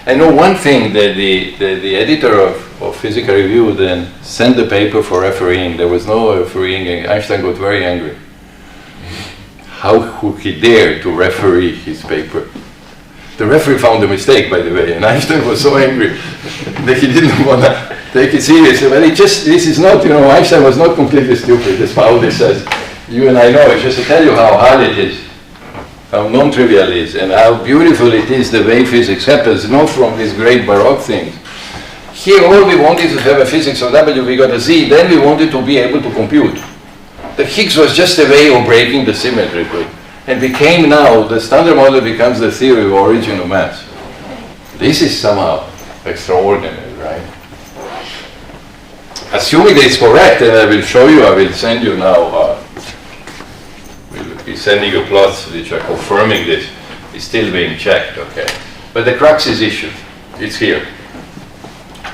I know one thing, that the editor of Physical Review then sent the paper for refereeing. There was no refereeing, and Einstein got very angry. How could he dare to referee his paper? The referee found a mistake, by the way, and Einstein was so angry that he didn't want to take it seriously. But this is not, you know, Einstein was not completely stupid. That's how this says. You and I know. It's just to tell you how hard it is, how non-trivial it is, and how beautiful it is the way physics happens, not from these great Baroque things. Here all we wanted to have a physics of W, we got a Z, then we wanted to be able to compute. The Higgs was just a way of breaking the symmetry, and became now, the standard model becomes the theory of origin of mass. This is somehow extraordinary, right? Assuming that it's correct, and I will show you, I will send you now, we'll be sending you plots which are confirming this. It's still being checked, okay? But the crux is issued, it's here.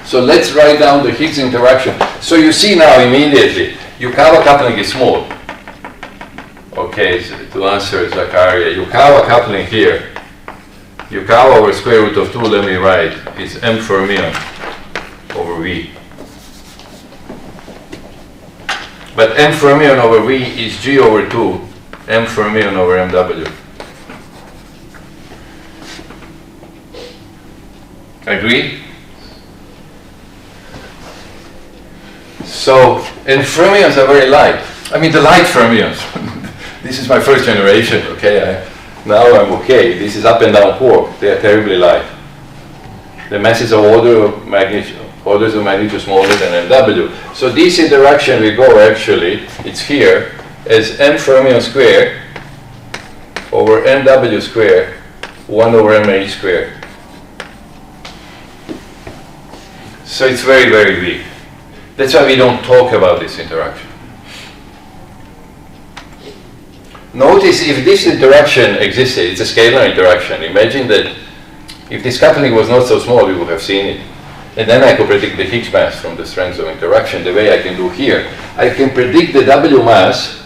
So let's write down the Higgs interaction. So you see now immediately, Yukawa coupling is small. Okay, so to answer Zakaria, Yukawa coupling here, Yukawa over square root of 2, let me write, is M fermion over V. But M fermion over V is G over 2, M fermion over MW. Agree? So, and fermions are very light. I mean, the light fermions. This is my first generation, okay? Now I'm okay. This is up and down quark. They are terribly light. The masses are orders of magnitude smaller than MW. So this interaction will go actually, it's here, as M fermion squared over MW squared, 1 over MH squared. So it's very, very big. That's why we don't talk about this interaction. Notice if this interaction existed, it's a scalar interaction. Imagine that if this coupling was not so small, we would have seen it. And then I could predict the Higgs mass from the strengths of interaction the way I can do here. I can predict the W mass.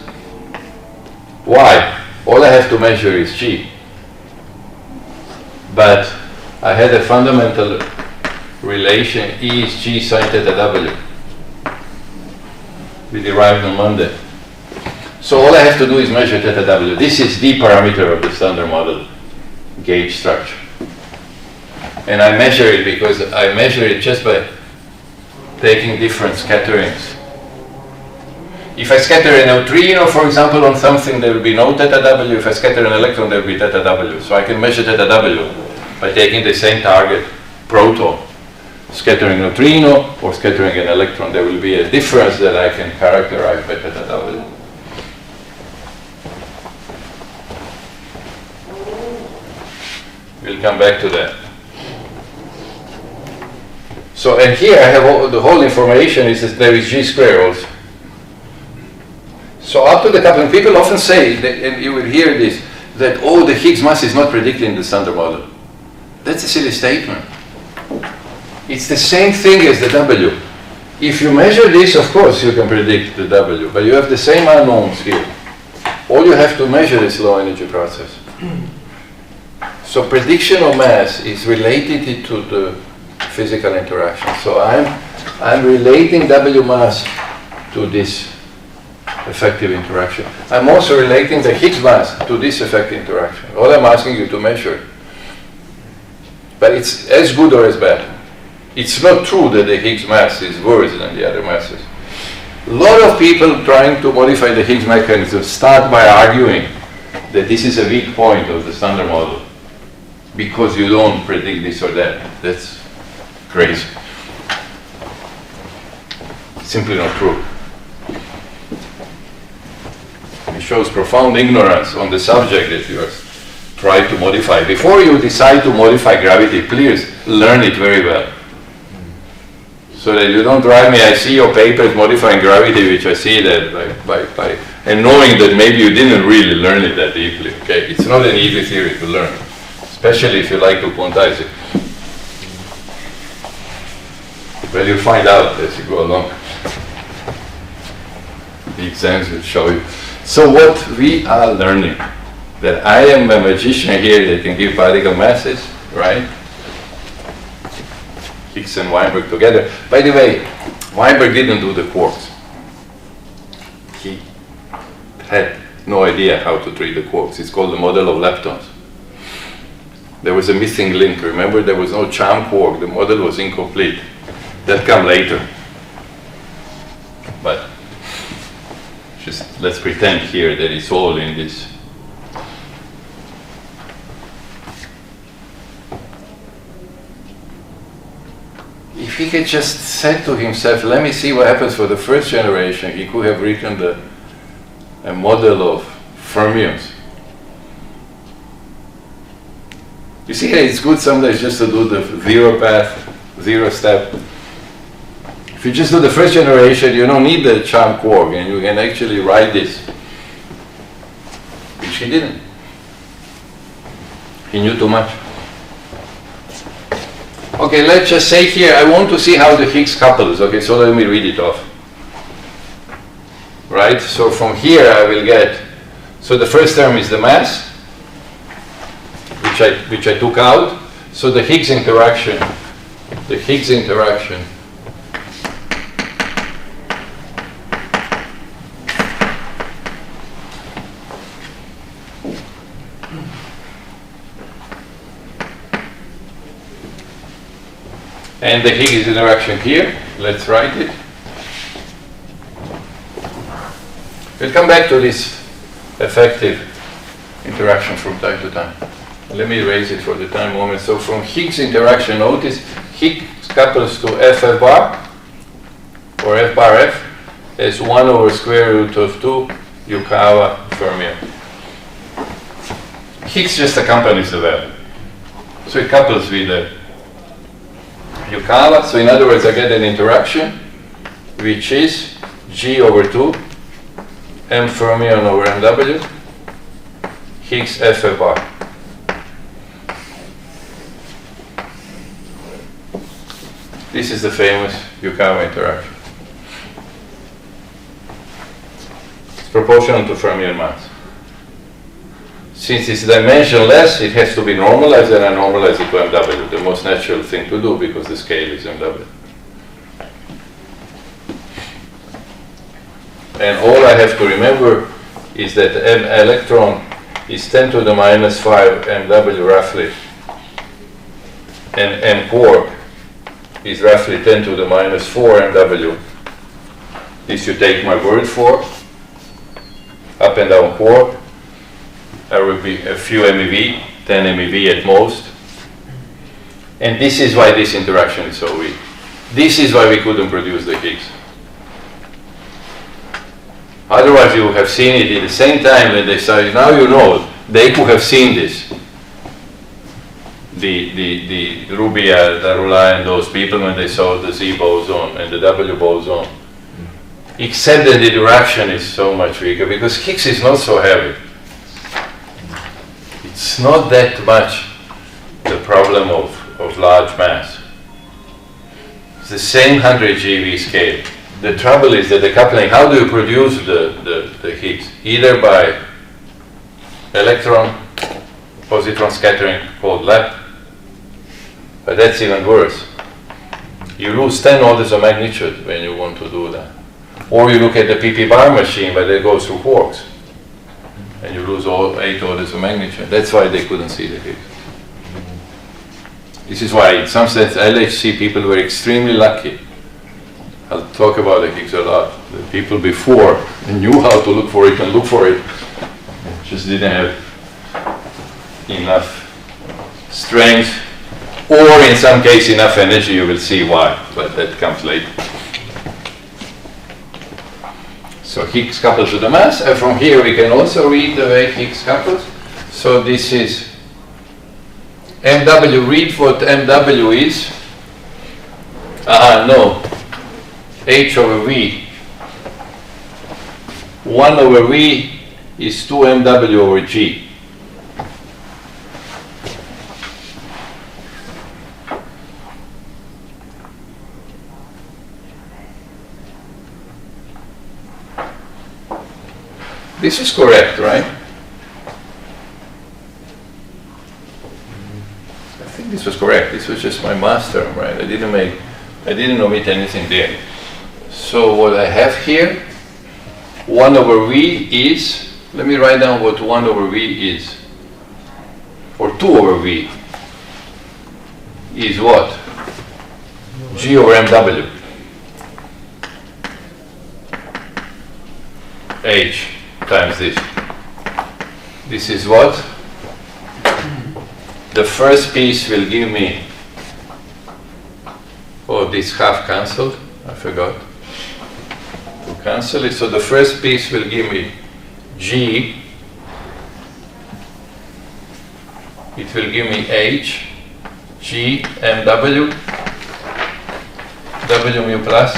Why? All I have to measure is G. But I had a fundamental relation, E is G sine theta W. We derived on Monday. So all I have to do is measure theta W. This is the parameter of the standard model gauge structure. And I measure it because I measure it just by taking different scatterings. If I scatter a neutrino, for example, on something, there will be no theta W. If I scatter an electron, there will be theta W. So I can measure theta W by taking the same target, proton, scattering neutrino or scattering an electron. There will be a difference that I can characterize by theta W. We'll come back to that. So, and here I have the whole information is that there is G squared also. So up to the coupling, people often say, and you will hear this, that, oh, the Higgs mass is not predicted in the Standard Model. That's a silly statement. It's the same thing as the W. If you measure this, of course, you can predict the W, but you have the same unknowns here. All you have to measure is low energy process. So prediction of mass is related to the physical interaction. So I'm relating W mass to this effective interaction. I'm also relating the Higgs mass to this effective interaction. All I'm asking you to measure. But it's as good or as bad. It's not true that the Higgs mass is worse than the other masses. A lot of people trying to modify the Higgs mechanism start by arguing that this is a weak point of the Standard Model because you don't predict this or that. That's crazy. Simply not true. It shows profound ignorance on the subject that you are trying to modify. Before you decide to modify gravity, please learn it very well. So that you don't write me, I see your papers modifying gravity, which I see that and knowing that maybe you didn't really learn it that deeply. Okay, it's not an easy theory to learn, especially if you like to quantize it. Well, you'll find out as you go along. The exams will show you. So what we are learning, that I am a magician here that can give particle masses, right? Higgs and Weinberg together. By the way, Weinberg didn't do the quarks. He had no idea how to treat the quarks. It's called the model of leptons. There was a missing link. Remember, there was no charm quark. The model was incomplete. That came later. But just let's pretend here that it's all in this. If he had just said to himself, let me see what happens for the first generation, he could have written a model of fermions. You see, it's good sometimes just to do the zero path, zero step. If you just do the first generation, you don't need the charm quark, and you can actually write this, which he didn't. He knew too much. Okay, let's just say here, I want to see how the Higgs couples. Okay, so let me read it off. Right, so from here I will get, so the first term is the mass, which I took out. So the Higgs interaction and the Higgs interaction here, let's write it. We'll come back to this effective interaction from time to time. Let me erase it for the time moment. So from Higgs interaction, notice Higgs couples to FF bar, or F bar F, as 1 over square root of 2 Yukawa fermion. Higgs just accompanies the value. So it couples with the Yukawa. So in other words, I get an interaction which is G over 2 M fermion over MW Higgs FF bar. This is the famous Yukawa interaction. It's proportional to fermion mass. Since it's dimensionless, it has to be normalized, and I normalize it to MW, the most natural thing to do because the scale is MW. And all I have to remember is that M electron is 10 to the minus 5 MW roughly, and M quark is roughly 10 to the minus 4 MW. This you take my word for. Up and down quark. There will be a few MeV, 10 MeV at most. And this is why this interaction is so weak. This is why we couldn't produce the Higgs. Otherwise you would have seen it at the same time when they started. Now you know, they could have seen this. The Rubia, Darula, and those people when they saw the Z boson and the W boson. Except that the interaction is so much weaker because Higgs is not so heavy. it's not that much the problem of large mass. It's the same 100 GeV scale. The trouble is that the coupling, how do you produce the Higgs? Either by electron, positron scattering called LEP, but that's even worse. You lose 10 orders of magnitude when you want to do that. Or you look at the PP bar machine, but it goes through quarks, and you lose all 8 orders of magnitude. That's why they couldn't see the Higgs. This is why, in some sense, LHC people were extremely lucky. I'll talk about the Higgs a lot. The people before knew how to look for it and look for it, just didn't have enough strength, or in some case enough energy. You will see why, but that comes later. So Higgs coupled to the mass, and from here we can also read the way Higgs couples. So this is MW. Read what MW is. No. H over V. 1 over V is 2 MW over G. This is correct, right? I think this was correct. This was just my mass term, right? I didn't omit anything there. So what I have here, 1 over V is, let me write down what 1 over V is, or 2 over V is what? G over MW. H times this. This is what? The first piece will give me, oh, this half cancelled, I forgot to cancel it. So the first piece will give me G, it will give me H, G, MW, W mu plus,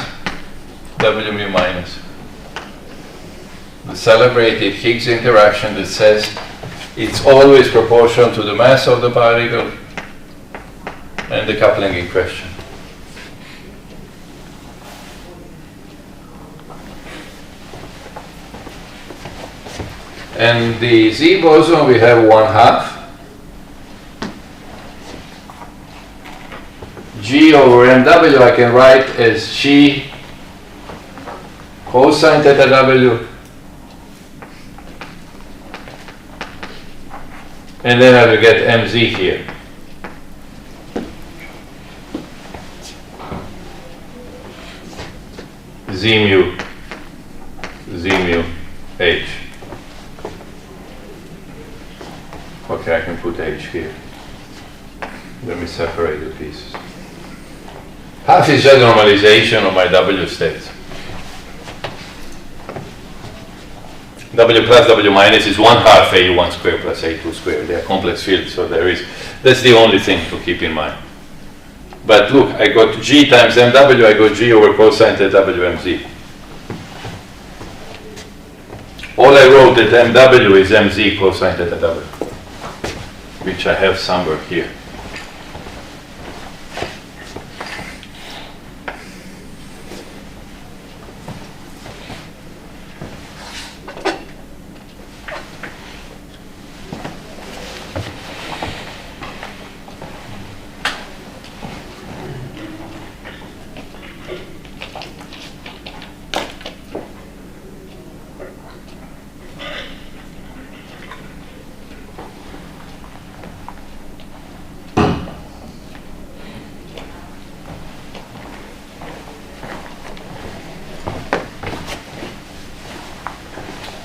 W mu minus. The celebrated Higgs interaction that says it's always proportional to the mass of the particle and the coupling in question. And the Z boson, we have 1/2 G over MW. I can write as G cosine theta W, and then I will get MZ here. Z mu H. Okay, I can put H here. Let me separate the pieces. Half is just normalization of my W states. W plus W minus is 1/2 A1 squared plus A2 squared. They are complex fields, so that's the only thing to keep in mind. But look, I got G times MW, I got G over cosine theta WMZ. All I wrote that MW is MZ cosine theta W, which I have somewhere here.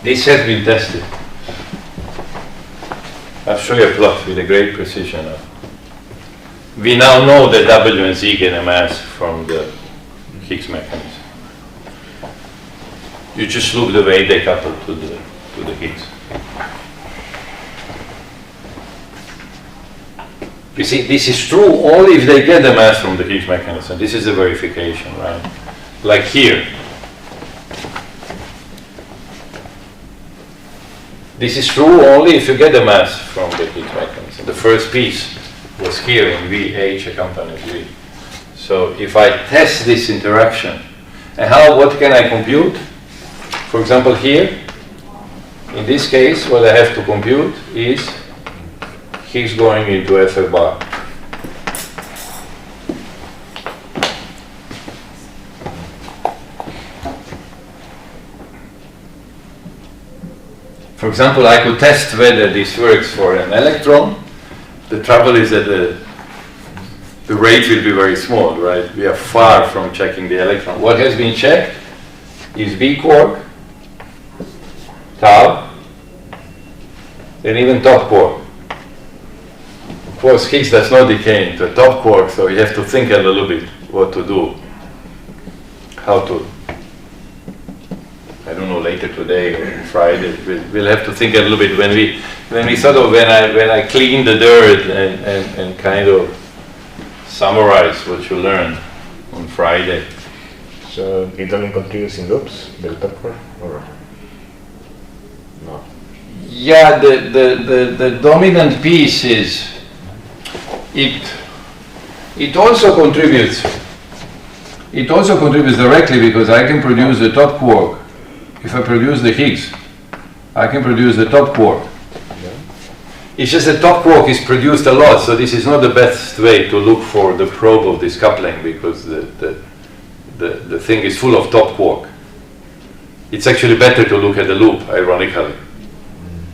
This has been tested. I'll show you a plot with a great precision. We now know that W and Z get a mass from the Higgs mechanism. You just look the way they couple to the Higgs. You see, this is true only if they get the mass from the Higgs mechanism. This is the verification, right? Like here. This is true only if you get the mass from the Higgs mechanism. The first piece was here in V, H accompanies V. So if I test this interaction, and what can I compute? For example, here, in this case, what I have to compute is Higgs going into FF bar. For example, I could test whether this works for an electron. The trouble is that the rate will be very small, right? We are far from checking the electron. What has been checked is B quark, tau, and even top quark. Of course, Higgs does not decay into a top quark, so you have to think a little bit what to do, how to. I don't know, later today or Friday, we'll have to think a little bit when I clean the dirt and kind of summarize what you learned on Friday. So it only continues in loops, the top quark, or no? Yeah, the dominant piece is it also contributes. It also contributes directly because I can produce the top quark. If I produce the Higgs, I can produce the top quark. Yeah. It's just that top quark is produced a lot, so this is not the best way to look for the probe of this coupling because the thing is full of top quark. It's actually better to look at the loop, ironically.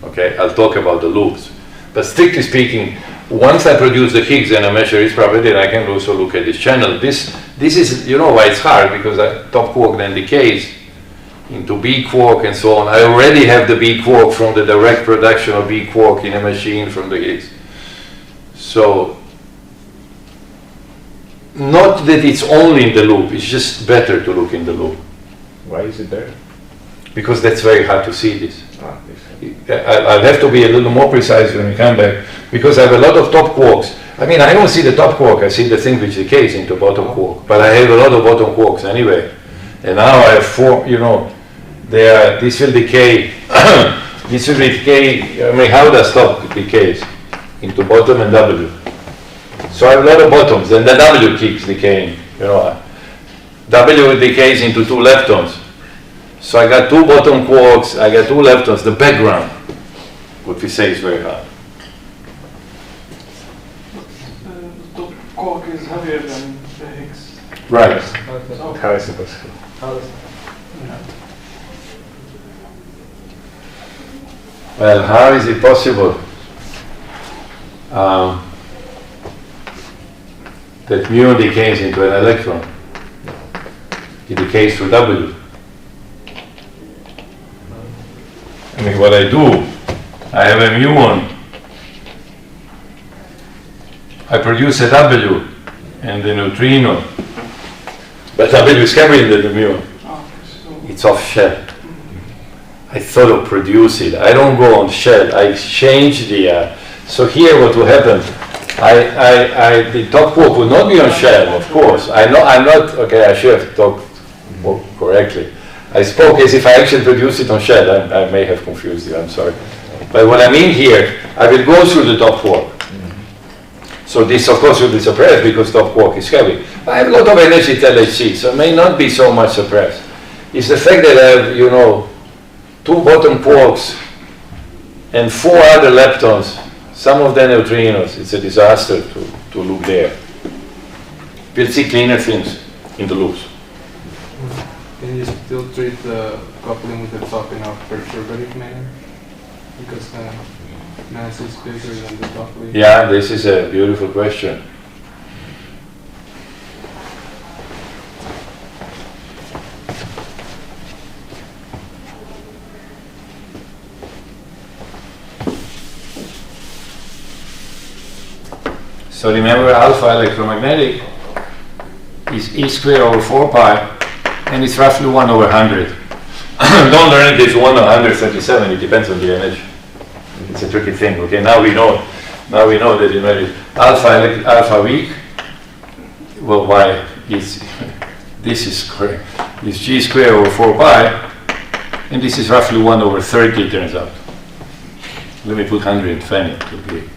Okay, I'll talk about the loops. But strictly speaking, once I produce the Higgs and I measure its property, I can also look at this channel. This is, you know why it's hard, because top quark then decays into B quark and so on. I already have the B quark from the direct production of B quark in a machine from the Higgs. So, not that it's only in the loop, it's just better to look in the loop. Why is it there? Because that's very hard to see this. This. I'll have to be a little more precise when we come back, because I have a lot of top quarks. I mean, I don't see the top quark, I see the thing which decays into bottom quark. But I have a lot of bottom quarks anyway. And now I have four, you know, this will decay, this will decay, I mean, how does top decays? Into bottom and W. So I have a lot of bottoms, and the W keeps decaying, you know. W decays into two leptons. So I got two bottom quarks, I got two leptons, the background, what we say is very hard. The top quark is heavier than the Higgs. Right. So, How is it possible? Well, how is it possible that mu decays into an electron? It decays through W. I mean, what I do, I have a muon, I produce a W and the neutrino, but W is heavier than the muon. It's off shell. I thought of produce it. I don't go on shell. I change the. So here, what will happen? The top quark will not be on shell, of course. I know I'm not. Okay, I should have talked more correctly. I spoke as if I actually produced it on shell. I may have confused you. I'm sorry. But what I mean here, I will go through the top quark. So this, of course, will be suppressed because top quark is heavy. I have a lot of energy at LHC, so it may not be so much suppressed. It's the fact that I have, you know, two bottom quarks and four other leptons, some of them neutrinos. It's a disaster to look there. We'll see cleaner things in the loops. Can you still treat the coupling with the top in a perturbative manner? Because the mass is bigger than the coupling. Yeah, this is a beautiful question. So remember, alpha electromagnetic is E squared over 4 pi, and it's roughly 1 over 100. Don't learn it, it's 1 over 137, it depends on the energy. It's a tricky thing, okay? Now we know that you know alpha weak, well, why is, this is correct, it's G squared over 4 pi, and this is roughly 1 over 30, it turns out. Let me put 120 to be.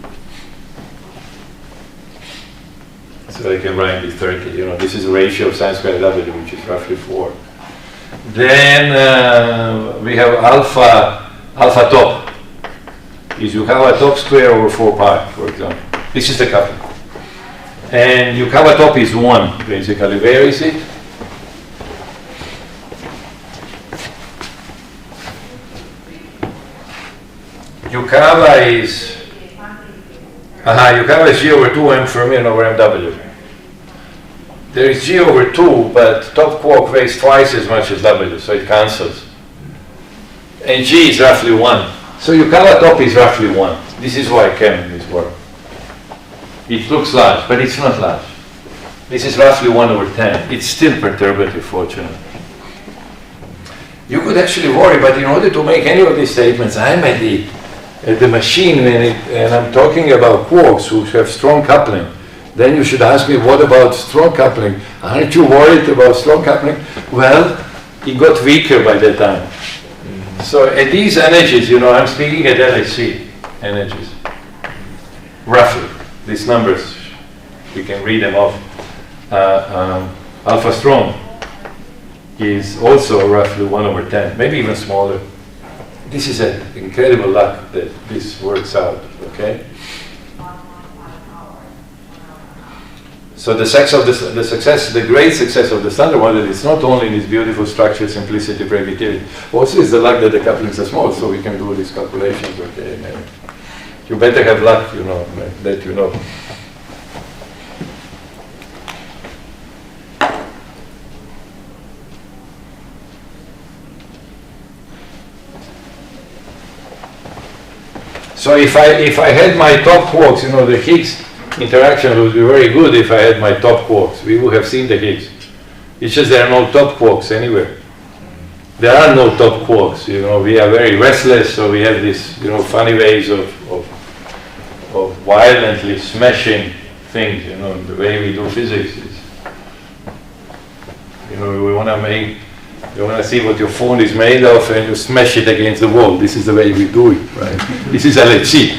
So I can write this 30. You know, this is a ratio of sin squared W, which is roughly 4. Then we have alpha top. Is Yukawa top square over 4 pi, for example. This is the coupling. And Yukawa top is 1, basically. Where is it? Yukawa is G over 2 m fermion over mw. There is G over 2, but top quark weighs twice as much as W, so it cancels. And G is roughly 1. So Yukawa top is roughly 1. This is why chem is work. It looks large, but it's not large. This is roughly 1 over 10. It's still perturbative, fortunately. You could actually worry, but in order to make any of these statements, I'm at the machine and I'm talking about quarks who have strong coupling. Then you should ask me, what about strong coupling? Aren't you worried about strong coupling? Well, it got weaker by that time. So at these energies, you know, I'm speaking at LHC energies. Roughly, these numbers, we can read them off. Alpha strong is also roughly 1 over 10, maybe even smaller. This is an incredible luck that this works out, okay? So the great success of the Standard Model is not only in its beautiful structure, simplicity, primitivity, also is the luck that the couplings are small, so we can do these calculations, okay? You better have luck, you know, that you know. So if I had my top quarks, you know, the Higgs interaction would be very good if I had my top quarks. We would have seen the Higgs. It's just there are no top quarks anywhere. There are no top quarks, you know. We are very restless, so we have this, you know, funny ways of violently smashing things, you know. The way we do physics is, you know, you want to see what your phone is made of and you smash it against the wall. This is the way we do it, right? This is LHC.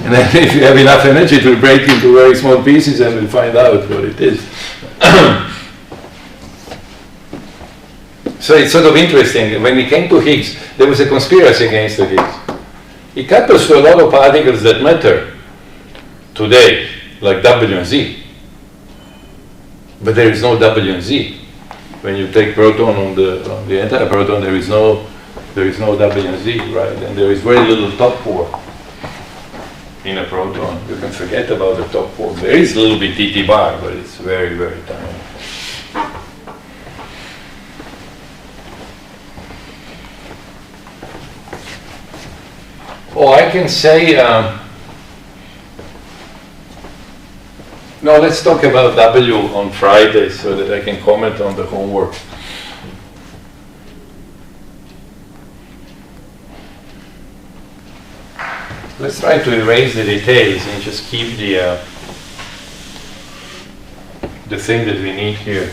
And then if you have enough energy, it will break into very small pieces and we'll find out what it is. So it's sort of interesting. When we came to Higgs, there was a conspiracy against the Higgs. It couples to a lot of particles that matter today, like W and Z. But there is no W and Z. When you take proton on the antiproton, there is no W and Z, right? And there is very little top quark in a proton. You can forget about the top quark. There is a little bit TT bar, but it's very, very tiny. Oh, I can say, no, let's talk about W on Friday so that I can comment on the homework. Let's try to erase the details and just keep the thing that we need here.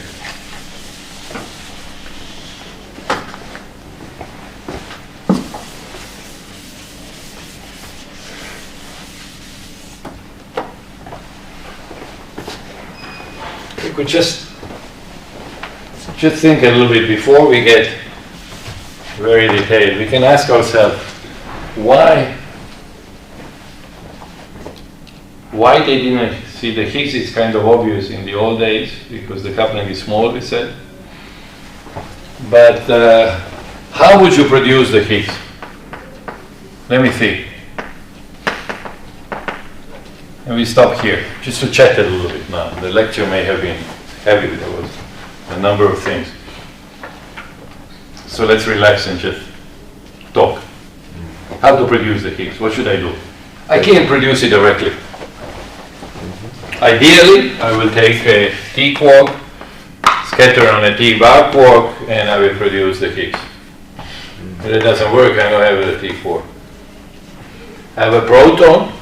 We could just think a little bit before we get very detailed. We can ask ourselves, why they didn't see the Higgs is kind of obvious in the old days because the coupling is small, we said. But how would you produce the Higgs? Let me think. And we stop here, just to chat a little bit now. The lecture may have been heavy, there was a number of things. So let's relax and just talk. How to produce the Higgs? What should I do? I can't produce it directly. Ideally, I will take a T quark, scatter on a T bar quark, and I will produce the Higgs. If it doesn't work, I don't have a T quark. I have a proton.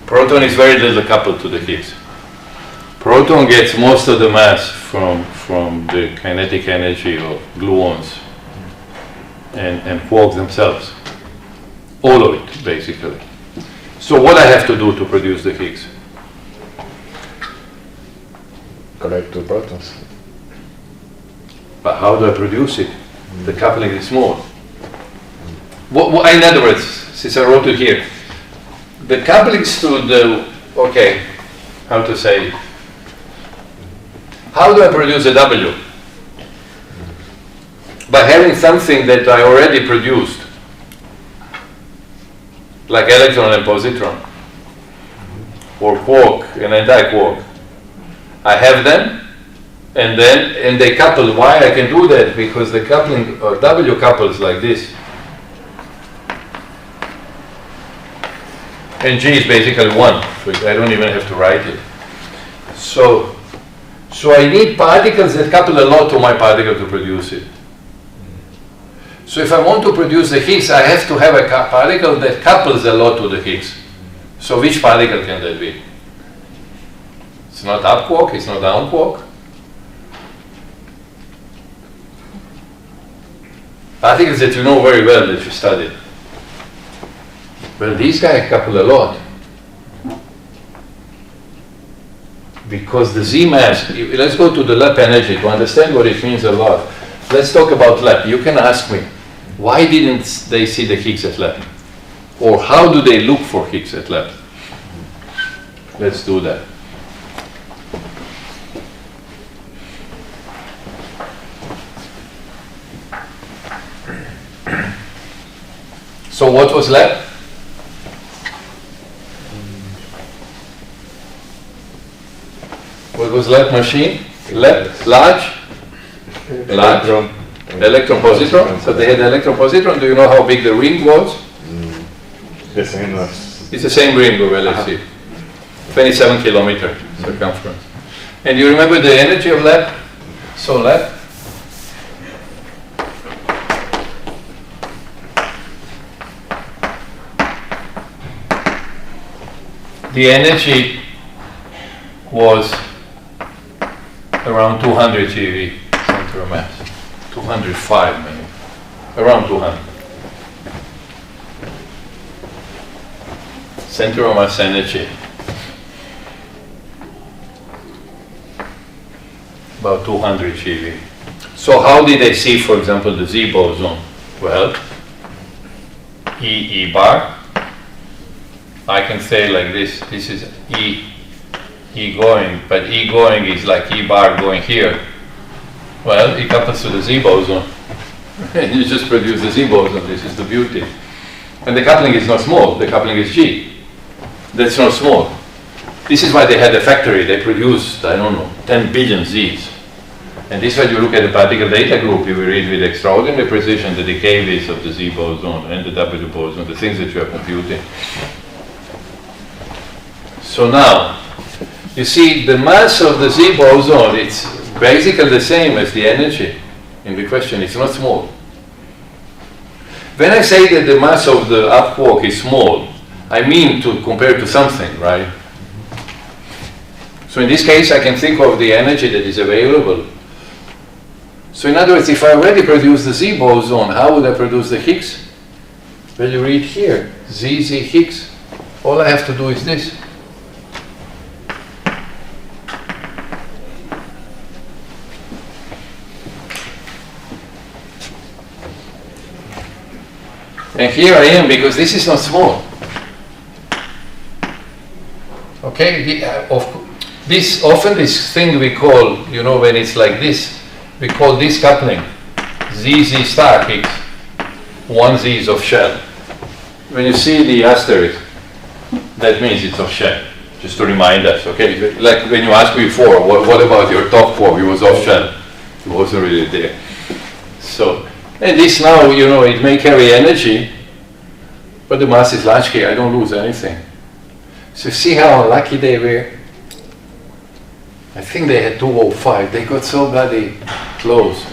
Proton is very little coupled to the Higgs. Proton gets most of the mass from the kinetic energy of gluons and quarks themselves. All of it, basically. So what I have to do to produce the Higgs? Collect 2 protons. But how do I produce it? The coupling is small. In other words, since I wrote it here, the couplings to the, okay, how to say, how do I produce a W? By having something that I already produced, like electron and positron, or quark and antiquark. I have them, and they couple. Why I can do that? Because the coupling, or W couples like this. And G is basically 1, so I don't even have to write it. So I need particles that couple a lot to my particle to produce it. So if I want to produce the Higgs, I have to have a particle that couples a lot to the Higgs. So which particle can that be? It's not up quark, it's not down quark. Particles that you know very well that you studied. Well, these guys couple a lot. Because the Z mass, let's go to the LEP energy to understand what it means a lot. Let's talk about LEP. You can ask me, why didn't they see the Higgs at LEP? Or how do they look for Higgs at LEP? Let's do that. So what was LEP? What was LEP machine? LEP, large? Large. Electron positron. So they had electron positron. Do you know how big the ring was? The same as. It's the same ring of LHC. 27 kilometer circumference. And you remember the energy of LEP? So LEP. The energy was around 200 GeV center of mass. 205 maybe. Around 200. Center of mass energy. About 200 GeV. So how did they see, for example, the Z boson? Well, E bar. I can say like this is E going, but E going is like E bar going here. Well, it couples to the Z boson. And you just produce the Z boson. This is the beauty. And the coupling is not small. The coupling is G. That's not small. This is why they had a factory. They produced, I don't know, 10 billion Z's. And this is why you look at the particle data group, you will read with extraordinary precision the decay width of the Z boson and the W boson, the things that you are computing. So now, you see the mass of the Z boson, it's basically the same as the energy in the question. It's not small. When I say that the mass of the up quark is small, I mean to compare to something, right? So in this case, I can think of the energy that is available. So in other words, if I already produce the Z boson, how would I produce the Higgs? Well, you read here, ZZ Higgs. All I have to do is this. And here I am, because this is not small. Okay, often this thing we call, you know, when it's like this, we call this coupling ZZ star Higgs. One Z is of shell. When you see the asterisk, that means it's of shell. Just to remind us, okay? Like when you asked me before, what about your top quark? It was off shell. It wasn't really there. So, and this now, you know, it may carry energy, but the mass is large here. I don't lose anything. So see how unlucky they were? I think they had 205. They got so bloody close.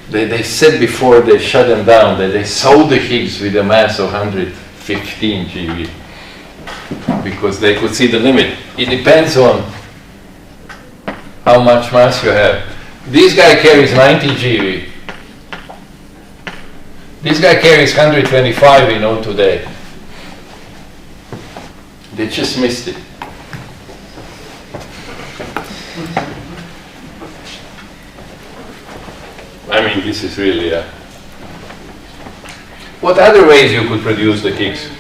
They said before they shut them down that they saw the Higgs with a mass of 115 GeV. Because they could see the limit. It depends on how much mass you have. This guy carries 90 GeV. This guy carries 125, we know today. They just missed it. I mean, this is really what other ways you could produce the Higgs?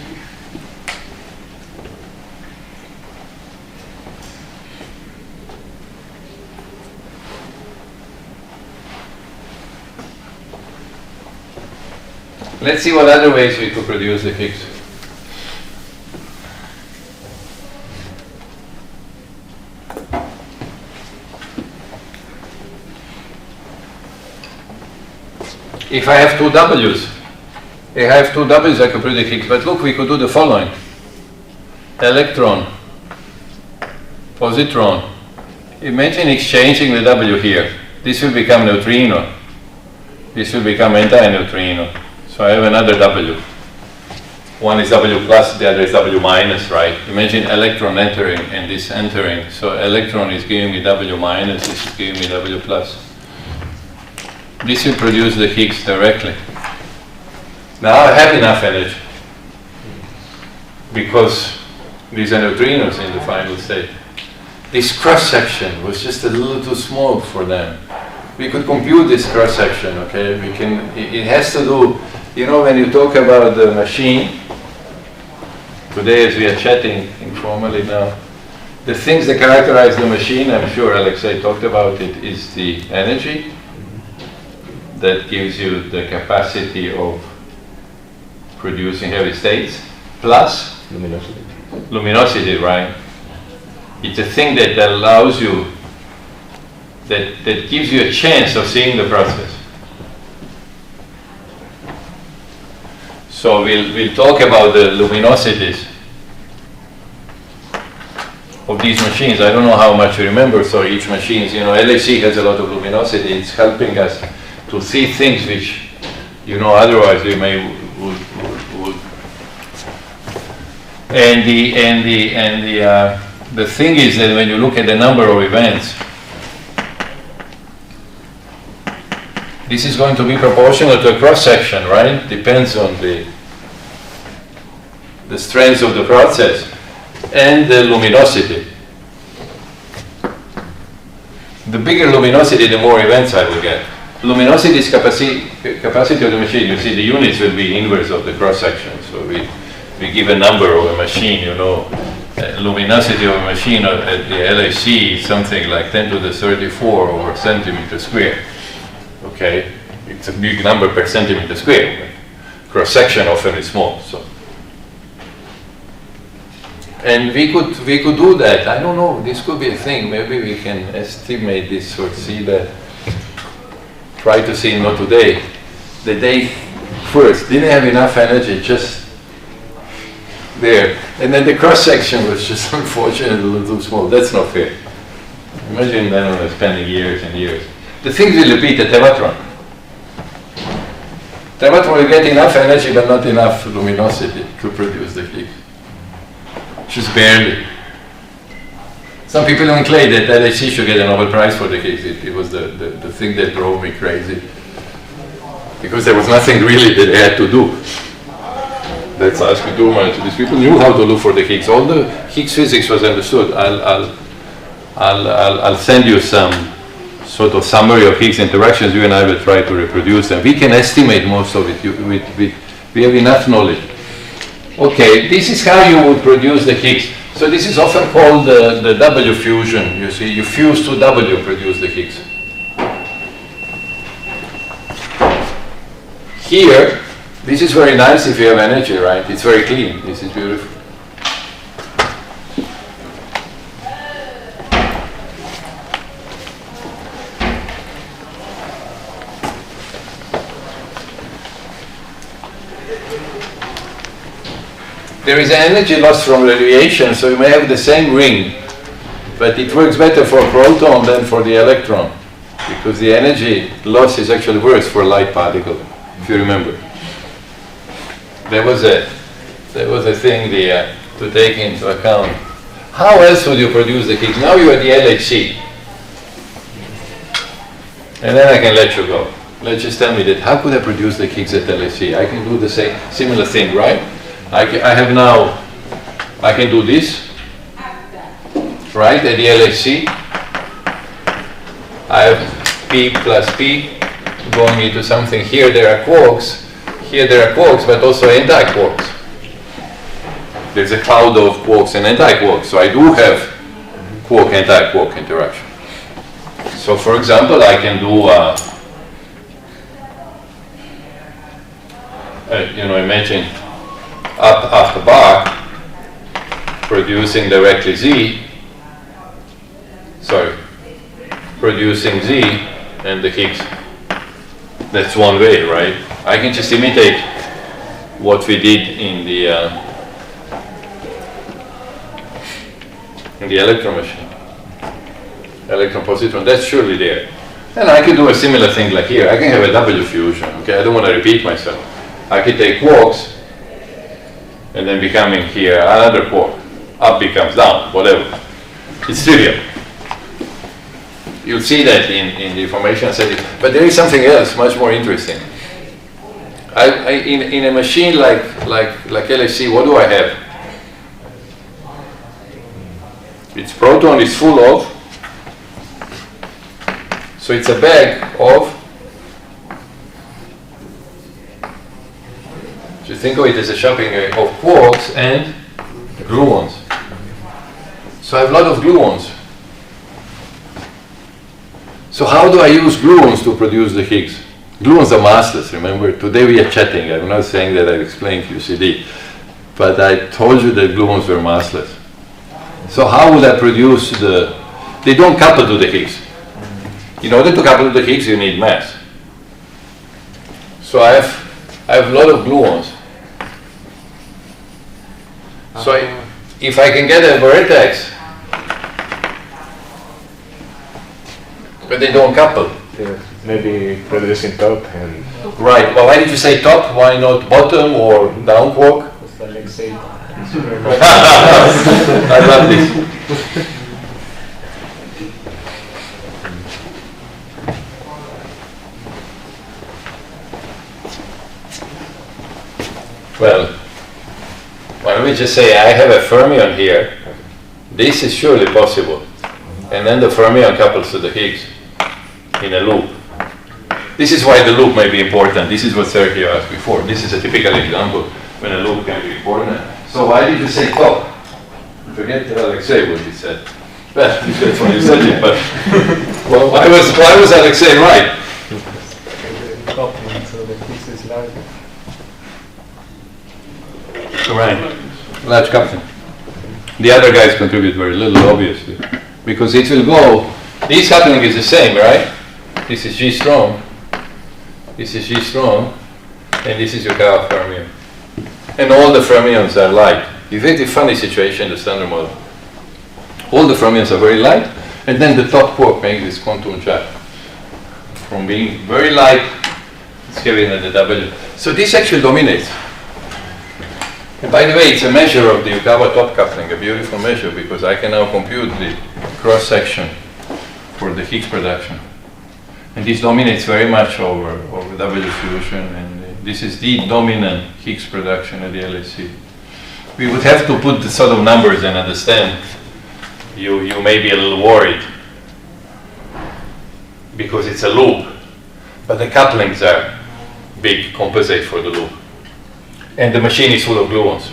Let's see what other ways we could produce the Higgs. If I have two W's, I could produce Higgs. But look, we could do the following. Electron, positron. Imagine exchanging the W here. This will become neutrino. This will become anti-neutrino. So I have another W. One is W plus, the other is W minus, right? Imagine electron entering and this entering. So electron is giving me W minus, this is giving me W plus. This will produce the Higgs directly. Now I have enough energy because these are neutrinos in the final state. This cross-section was just a little too small for them. We could compute this cross-section, okay? We can, it has to do, you know, when you talk about the machine, today as we are chatting informally now, the things that characterize the machine, I'm sure Alexei talked about it, is the energy that gives you the capacity of producing heavy states, plus luminosity, right? It's a thing that allows you, that gives you a chance of seeing the process. So we'll talk about the luminosities of these machines. I don't know how much you remember, so each machine, you know, LHC has a lot of luminosity. It's helping us to see things which, you know, otherwise we may would. And the thing is that when you look at the number of events, this is going to be proportional to a cross section, right? Depends on the strength of the process and the luminosity. The bigger luminosity, the more events I will get. Luminosity is capacity of the machine. You see, the units will be inverse of the cross section. So we give a number of a machine, you know, luminosity of a machine at the LHC is something like 10 to the 34 over centimeter square. Okay, it's a big number per centimeter square. Cross section often is small. So, and we could do that. I don't know. This could be a thing. Maybe we can estimate this or see that. Try to see, not today. The day first didn't have enough energy, just there, and then the cross section was just unfortunately a little too small. That's not fair. Imagine then spending years and years. The things will repeat at Tevatron. Tevatron will get enough energy but not enough luminosity to produce the Higgs. Just barely. Some people even claim that LHC should get a Nobel Prize for the Higgs. It was the thing that drove me crazy. Because there was nothing really that they had to do. That's asking too much. These people knew how to look for the Higgs. All the Higgs physics was understood. I'll send you some sort of summary of Higgs interactions. You and I will try to reproduce them. We can estimate most of it. We have enough knowledge. Okay, this is how you would produce the Higgs. So this is often called the W fusion. You see, you fuse to W, produce the Higgs. Here, this is very nice if you have energy, right? It's very clean. This is beautiful. There is energy loss from radiation, so you may have the same ring, but it works better for a proton than for the electron, because the energy loss is actually worse for a light particle, if you remember. There was a thing to take into account. How else would you produce the Higgs? Now you're at the LHC, and then I can let you go. Let's just tell me that. How could I produce the Higgs at LHC? I can do the same similar thing, right? I have now I can do this, right, at the LHC. I have P plus P going into something. Here there are quarks, here there are quarks, but also antiquarks. There's a cloud of quarks and antiquarks, so I do have quark-antiquark interaction. So for example, I can do, imagine up after bar producing directly Z, producing Z and the Higgs. That's one way, right? I can just imitate what we did in the electron machine. Electron positron, that's surely there. And I can do a similar thing like here. I can have a double fusion, okay? I don't want to repeat myself. I can take quarks and then becoming here another quark. Up becomes down, whatever. It's trivial. You'll see that in the information setting. But there is something else much more interesting. In a machine like LHC, what do I have? Its proton is full of, so it's a bag of, so think of it as a shopping area of quarks and gluons. So I have a lot of gluons. So how do I use gluons to produce the Higgs? Gluons are massless, remember? Today we are chatting. I'm not saying that I explained QCD, but I told you that gluons were massless. So how will I produce they don't couple to the Higgs. In order to couple to the Higgs, you need mass. So I have a lot of gluons. So if I can get a vertex, but they don't couple. Yeah, maybe producing top and... Right, well, why did you say top? Why not bottom or down quark? I love this. Well, why don't we just say I have a fermion here. This is surely possible. And then the fermion couples to the Higgs in a loop. This is why the loop may be important. This is what Sergio asked before. This is a typical example when a loop can be important. So why did you say top? Forget Alexei what he said. Well, that's what you said it, but well, why was Alexei right? Coupling, so the Higgs is larger. Right. Large coupling. The other guys contribute very little, obviously, because it will go. This coupling is the same, right? This is G strong. This is G strong, and this is your Chaos fermion. And all the fermions are light. It's a very funny situation in the standard model. All the fermions are very light, and then the top quark makes this quantum charge. From being very light, it's given at the W. So this actually dominates. And by the way, it's a measure of the Yukawa top coupling, a beautiful measure, because I can now compute the cross-section for the Higgs production. And this dominates very much over W fusion, and this is the dominant Higgs production at the LHC. We would have to put the sort of numbers and understand. You may be a little worried because it's a loop, but the couplings are big, compensate for the loop. And the machine is full of gluons.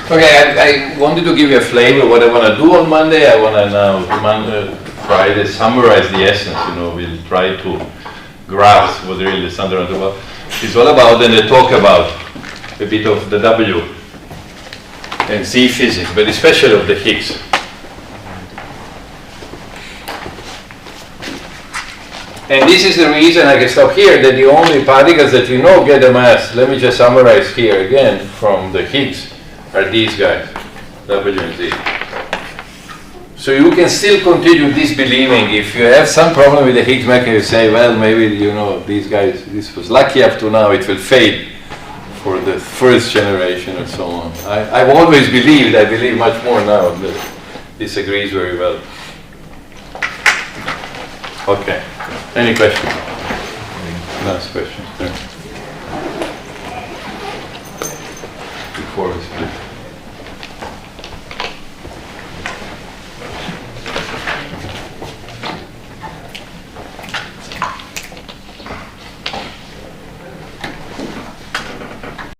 Okay, I wanted to give you a flavor of what I want to do on Monday. I want to now try to summarize the essence. We'll try to grasp what really the standard model is all about, and then talk about a bit of the W and Z physics, but especially of the Higgs. And this is the reason I can stop here, that the only particles that we know get a mass, let me just summarize here again from the Higgs, are these guys, W and Z. So you can still continue disbelieving. If you have some problem with the Higgs mechanism, you say, well, maybe, these guys, this was lucky up to now, it will fade for the first generation and so on. I've always believed, I believe much more now, that this agrees very well. Okay. Any questions? last questions there.